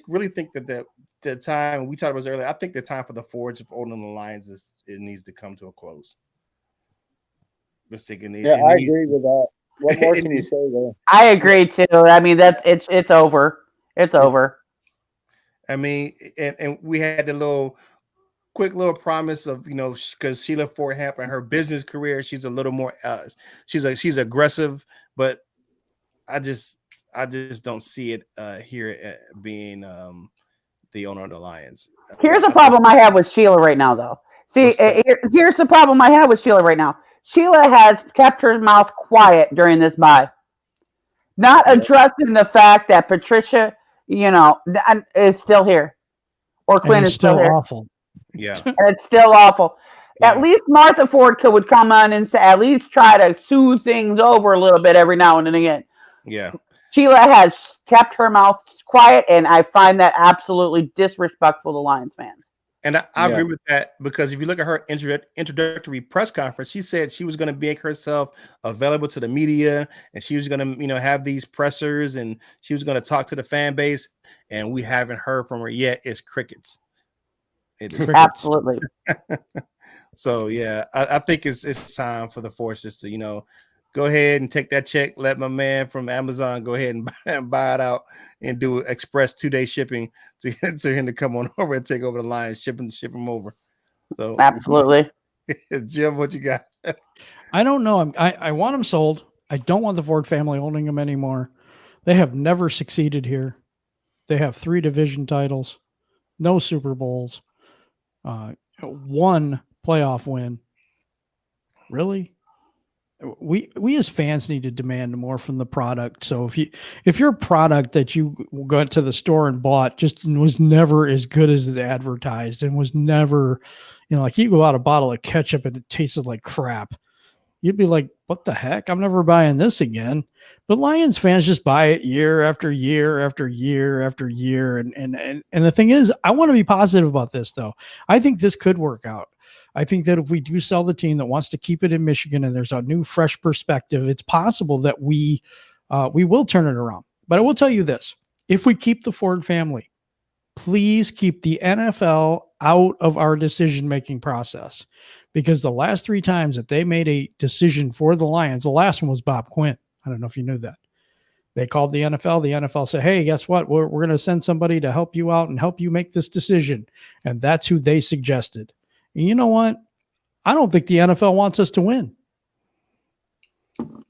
A: really think that the time we talked about this earlier. I think the time for the Forge of owning the Lions it needs to come to a close. Just thinking,
D: Yeah, I agree with that. What more can you say there?
C: I agree too. I mean, it's over. It's over.
A: I mean, and we had the quick little promise of, because Sheila Ford Hamp and her business career, she's a little more she's aggressive, but I just don't see it here being the owner of the Lions.
C: Here's the problem I have with Sheila right now, though. See, here's the problem I have with Sheila right now. Sheila has kept her mouth quiet during this bye, not addressing the fact that Patricia, is still here, or Quinn is still here.
B: Awful.
A: Yeah,
C: and it's still awful.
A: Yeah.
C: At least Martha Ford would come on and say, at least try to soothe things over a little bit every now and then again.
A: Yeah.
C: Sheila has kept her mouth quiet, and I find that absolutely disrespectful to Lions fans.
A: And I agree with that, because if you look at her introductory press conference, she said she was going to make herself available to the media, and she was going to, have these pressers, and she was going to talk to the fan base, and we haven't heard from her yet. It's crickets. It is
C: absolutely.
A: So yeah, I think it's time for the Forces to, go ahead and take that check. Let my man from Amazon go ahead and buy it out and do express 2-day shipping to him to come on over and take over the line, ship them over. So
C: absolutely.
A: Jim, what you got?
B: I don't know. I want them sold. I don't want the Ford family owning them anymore. They have never succeeded here. They have 3 division titles, no Super Bowls, 1 playoff win. Really? We as fans need to demand more from the product. So if your product that you got to the store and bought just was never as good as advertised, and was never, like you go out a bottle of ketchup and it tasted like crap, you'd be like, what the heck? I'm never buying this again. But Lions fans just buy it year after year after year after year. And the thing is, I want to be positive about this, though. I think this could work out. I think that if we do sell the team that wants to keep it in Michigan, and there's a new, fresh perspective, it's possible that we will turn it around. But I will tell you this: if we keep the Ford family, please keep the NFL out of our decision-making process, because the last 3 times that they made a decision for the Lions, the last one was Bob Quinn. I don't know if you knew that. They called the NFL. The NFL said, hey, guess what? We're going to send somebody to help you out and help you make this decision. And that's who they suggested. And you know what? I don't think the NFL wants us to win.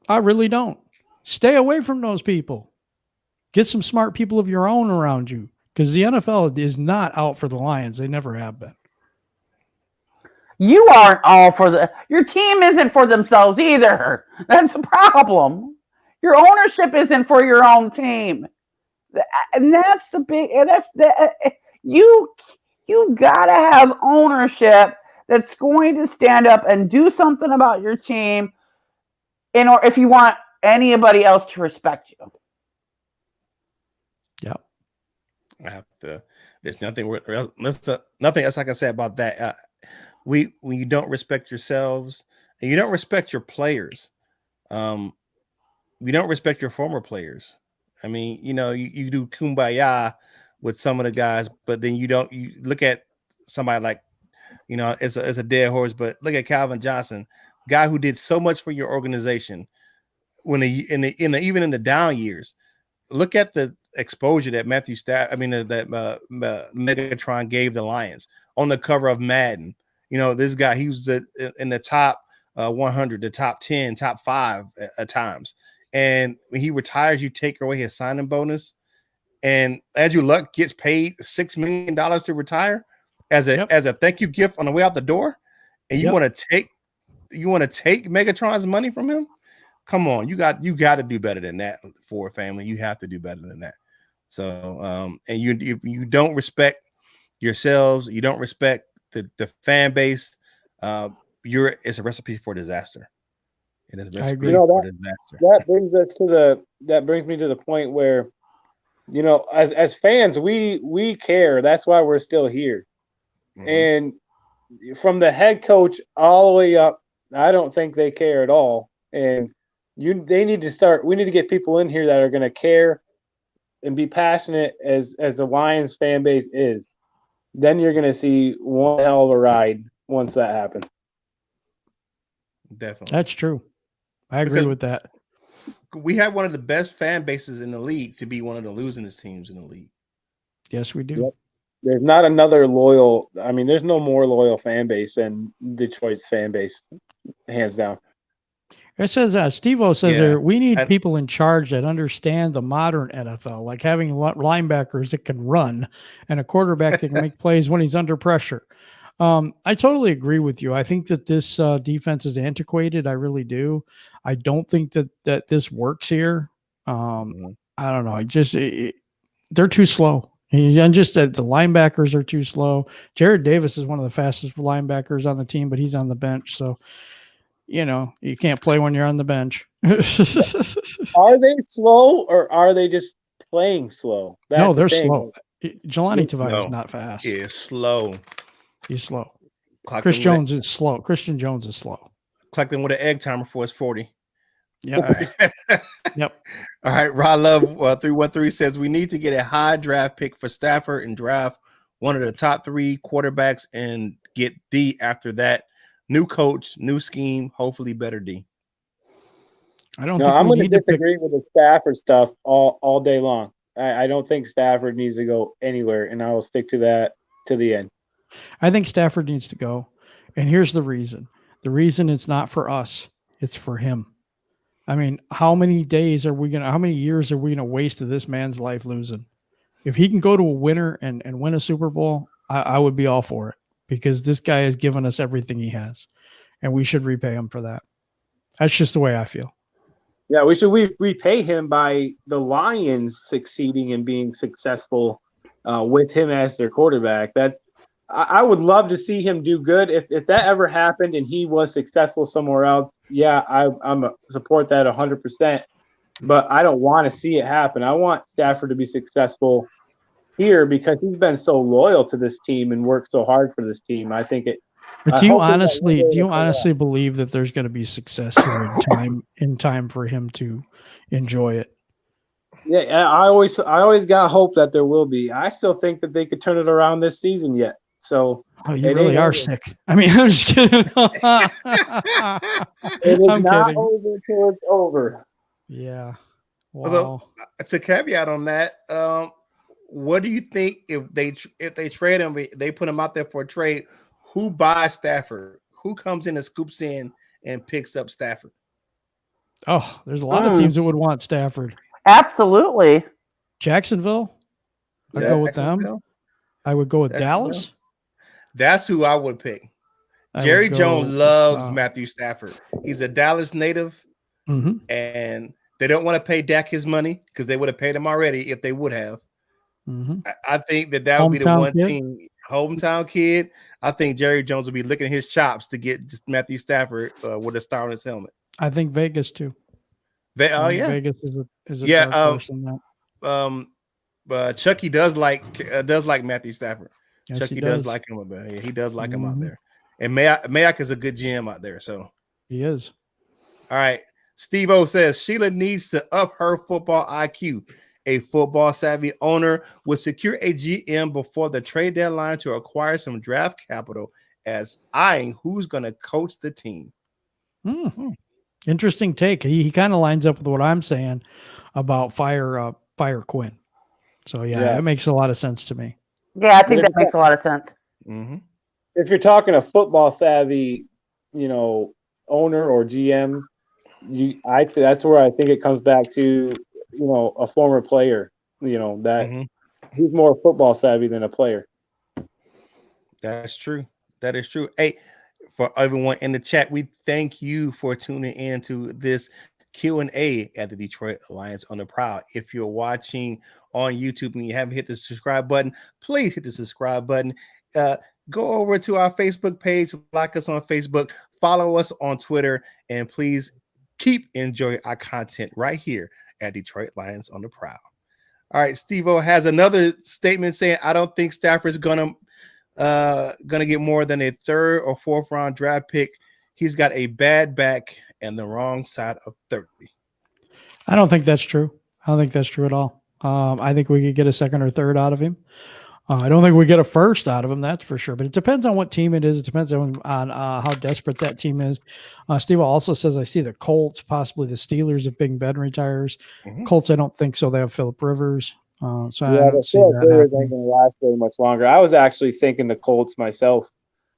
B: I really don't. Stay away from those people. Get some smart people of your own around you, because the NFL is not out for the Lions. They never have been.
C: You aren't all for your team isn't for themselves either. That's the problem. Your ownership isn't for your own team. And that's the big, you gotta have ownership that's going to stand up and do something about your team, or if you want anybody else to respect you.
B: Yep.
A: I have to. There's nothing else I can say about that. When you don't respect yourselves and you don't respect your players, you don't respect your former players. I mean, you do kumbaya with some of the guys, but then you look at somebody like, it's a dead horse, but look at Calvin Johnson, guy who did so much for your organization even in the down years. Look at the exposure that that Megatron gave the Lions on the cover of Madden. This guy, he was in the top 100, the top 10, top 5 at times. And when he retires, you take away his signing bonus. And Andrew Luck gets paid $6 million to retire as a thank you gift on the way out the door. And you want to take Megatron's money from him? Come on, you got to do better than that for a family. You have to do better than that. So, and you don't respect yourselves, you don't respect the fan base. It's a recipe for disaster. It is a recipe for disaster.
D: That brings me to the point where, as fans, we care. That's why we're still here. And from the head coach all the way up, I don't think they care at all. And they need to start. We need to get people in here that are going to care and be passionate as the Lions fan base is. Then you're going to see one hell of a ride once that happens.
A: Definitely.
B: That's true. I agree with that.
A: We have one of the best fan bases in the league to be one of the losingest teams in the league.
B: Yes, we do.
D: Yep. There's not another loyal. I mean, there's no more loyal fan base than Detroit's fan base, hands down.
B: It says, Steve-O says there, we need people in charge that understand the modern NFL, like having linebackers that can run and a quarterback that can make plays when he's under pressure. I totally agree with you. I think that this defense is antiquated. I really do. I don't think that this works here. I don't know. They're too slow. And just the linebackers are too slow. Jared Davis is one of the fastest linebackers on the team, but he's on the bench. So, you can't play when you're on the bench.
D: Are they slow or are they just playing slow?
B: No, they're slow. Jelani Tavai is not fast.
A: He is slow.
B: He's slow. Christian Jones is slow.
A: Collect him with an egg timer for his 40.
B: Yep.
A: All right.
B: Yep.
A: All right. Rod Love 313 says we need to get a high draft pick for Stafford and draft one of the top 3 quarterbacks and get D after that. New coach, new scheme, hopefully better D.
D: I'm going to disagree with the Stafford stuff all day long. I don't think Stafford needs to go anywhere, and I will stick to that to the end.
B: I think Stafford needs to go, and here's the reason. The reason it's not for us, it's for him. I mean, how many years are we going to waste of this man's life losing? If he can go to a winner and win a Super Bowl, I would be all for it, because this guy has given us everything he has, and we should repay him for that. That's just the way I feel.
D: Yeah, we should repay him by the Lions succeeding and being successful with him as their quarterback. I would love to see him do good. If that ever happened and he was successful somewhere else, yeah, I'm support that 100%. But I don't want to see it happen. I want Stafford to be successful here because he's been so loyal to this team and worked so hard for this team. I think it.
B: But do you honestly believe that there's going to be success here in time for him to enjoy it?
D: Yeah, I always got hope that there will be. I still think that they could turn it around this season yet. So
B: you really are sick. I mean, I'm just kidding.
D: It is not over till it's over.
B: Yeah. Wow.
A: Although, to caveat on that, what do you think if they trade him, they put him out there for a trade? Who buys Stafford? Who comes in and scoops in and picks up Stafford?
B: Oh, there's a lot of teams that would want Stafford.
C: Absolutely.
B: Jacksonville. I'd go with them. I would go with Dallas.
A: That's who I would pick. Jerry Jones loves Matthew Stafford. He's a Dallas native, and they don't want to pay Dak his money because they would have paid him already if they would have. I think that would be the one team. Hometown kid. I think Jerry Jones will be licking his chops to get Matthew Stafford with a star on his helmet.
B: I think Vegas too. Vegas is a dark horse in that.
A: Chucky does like Matthew Stafford.
B: Yes,
A: Chucky does like him out there. Yeah, he does like him out there. And Mayak is a good GM out there. So
B: he is.
A: All right. Steve-O says Sheila needs to up her football IQ. A football savvy owner would secure a GM before the trade deadline to acquire some draft capital as eyeing who's going to coach the team.
B: Interesting take. He kind of lines up with what I'm saying about fire Quinn. So yeah, it makes a lot of sense to me.
C: Yeah, I think that makes a lot of sense.
D: If you're talking a football savvy, owner or GM, that's where I think it comes back to. A former player, that he's more football savvy than a player.
A: That's true. That is true. Hey, for everyone in the chat, we thank you for tuning in to this Q&A at the Detroit Lions on the Prowl. If you're watching on YouTube and you haven't hit the subscribe button, please hit the subscribe button. Go over to our Facebook page, like us on Facebook, follow us on Twitter, and please keep enjoying our content right here at Detroit Lions on the Prowl. All right, Steve-O has another statement saying, I don't think Stafford's going gonna get more than a third or fourth round draft pick. He's got a bad back and the wrong side of 30.
B: I don't think that's true. I don't think that's true at all. I think we could get a second or third out of him. I don't think we get a first out of him, that's for sure. But it depends on what team it is. It depends on how desperate that team is. Steve also says, I see the Colts, possibly the Steelers if Big Ben retires. Colts, I don't think so. They have Phillip Rivers. So I don't see that
D: Rivers
B: happening.
D: ain't going to last very much longer. I was actually thinking the Colts myself.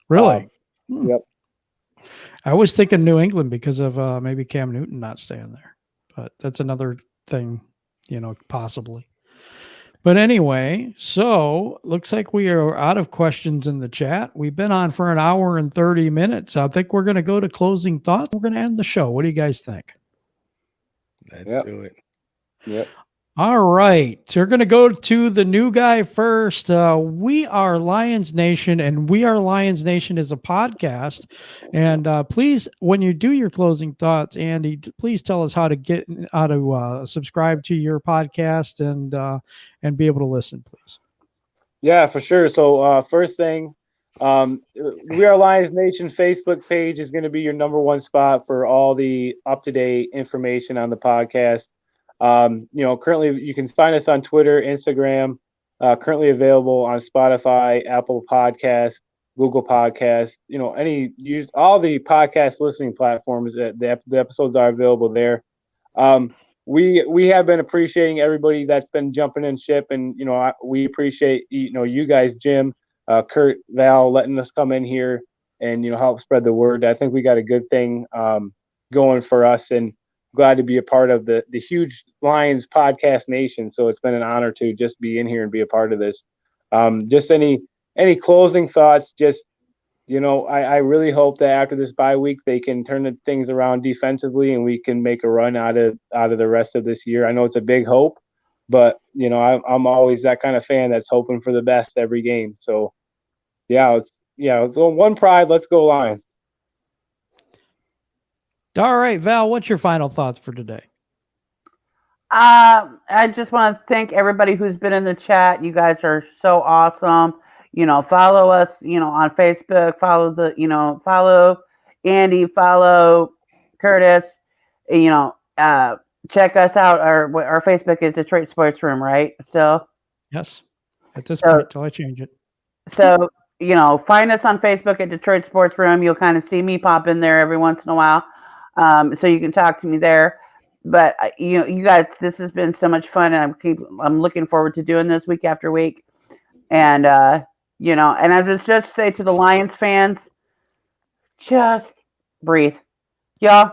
B: Really?
D: Yep.
B: I was thinking New England because of maybe Cam Newton not staying there. But that's another thing, possibly. But anyway, so looks like we are out of questions in the chat. We've been on for an hour and 30 minutes. I think we're going to go to closing thoughts. We're going to end the show. What do you guys think?
A: Let's do it.
D: Yep.
B: All right. So we're going to go to the new guy first. We Are Lions Nation, and We Are Lions Nation is a podcast. And please, when you do your closing thoughts, Andy, please tell us how to subscribe to your podcast and be able to listen, please.
D: Yeah, for sure. So first thing, We Are Lions Nation Facebook page is going to be your number one spot for all the up-to-date information on the podcast. Currently you can find us on Twitter, Instagram, currently available on Spotify, Apple Podcasts, Google Podcasts, all the podcast listening platforms that the episodes are available there. We have been appreciating everybody that's been jumping in ship, and we appreciate you guys, Jim, Kurt, Val, letting us come in here and help spread the word. I think we got a good thing going for us, and glad to be a part of the huge Lions podcast nation. So it's been an honor to just be in here and be a part of this. Just any closing thoughts? Just I really hope that after this bye week they can turn the things around defensively and we can make a run out of the rest of this year. I know it's a big hope, but I'm always that kind of fan that's hoping for the best every game. So it's one pride. Let's go Lions.
B: All right, Val, what's your final thoughts for today?
C: I just want to thank everybody who's been in the chat. You guys are so awesome. Follow us, on Facebook, follow Andy, follow Curtis, check us out. Our Facebook is Detroit Sports Room, right? Still?
B: Yes. At this point, till I change it.
C: So, find us on Facebook at Detroit Sports Room. You'll kind of see me pop in there every once in a while. So you can talk to me there. But you guys, this has been so much fun, and I'm looking forward to doing this week after week. And and I just say to the Lions fans, just breathe, y'all.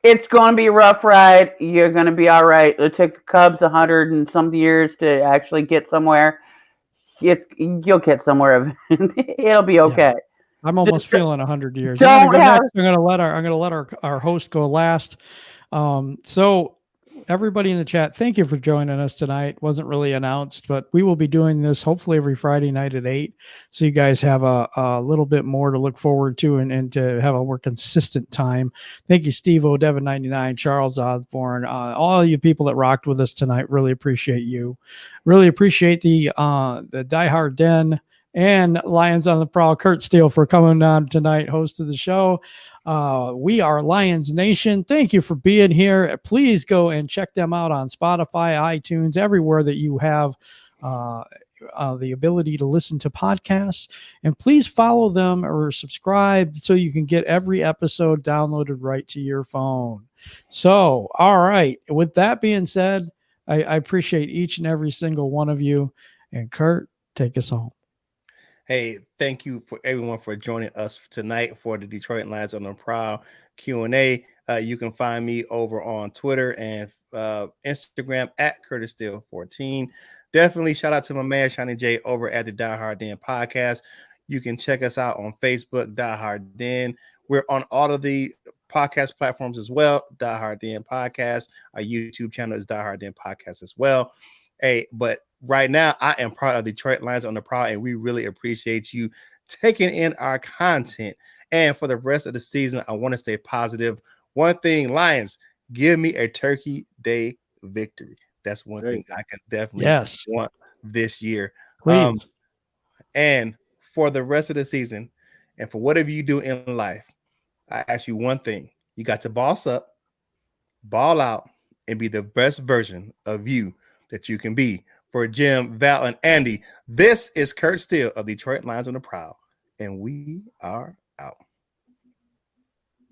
C: It's going to be a rough ride. You're going to be all right. It took the Cubs 100 and some years to actually get somewhere. You'll get somewhere. It'll be okay.
B: Yeah. I'm almost feeling 100 years.
C: I'm
B: going to let our host go last. So everybody in the chat, thank you for joining us tonight. Wasn't really announced, but we will be doing this hopefully every Friday night at 8. So you guys have a little bit more to look forward to and to have a more consistent time. Thank you, Steve O, Devin 99, Charles Osborne, all you people that rocked with us tonight. Really appreciate you. Really appreciate the Die Hard Den and Lions on the Prowl, Kurt Steele, for coming on tonight, host of the show. We Are Lions Nation. Thank you for being here. Please go and check them out on Spotify, iTunes, everywhere that you have the ability to listen to podcasts. And please follow them or subscribe so you can get every episode downloaded right to your phone. So, all right. With that being said, I appreciate each and every single one of you. And Kurt, take us home.
A: Hey, thank you for everyone for joining us tonight for the Detroit Lions on the Prowl Q&A. You can find me over on Twitter and Instagram at Curtis Steele 14. Definitely shout out to my man Shiny J over at the Die Hard Den podcast. You can check us out on Facebook, Die Hard Den. We're on all of the podcast platforms as well. Die Hard Den podcast. Our YouTube channel is Die Hard Den podcast as well. Hey, but right now, I am proud of Detroit Lions on the Prowl, and we really appreciate you taking in our content. And for the rest of the season, I want to stay positive. One thing, Lions, give me a Turkey Day victory. That's one thing I can definitely want this year. And for the rest of the season and for whatever you do in life, I ask you one thing. You got to boss up, ball out, and be the best version of you that you can be. For Jim, Val, and Andy, this is Kurt Steele of Detroit Lions on the Prowl, and we are out.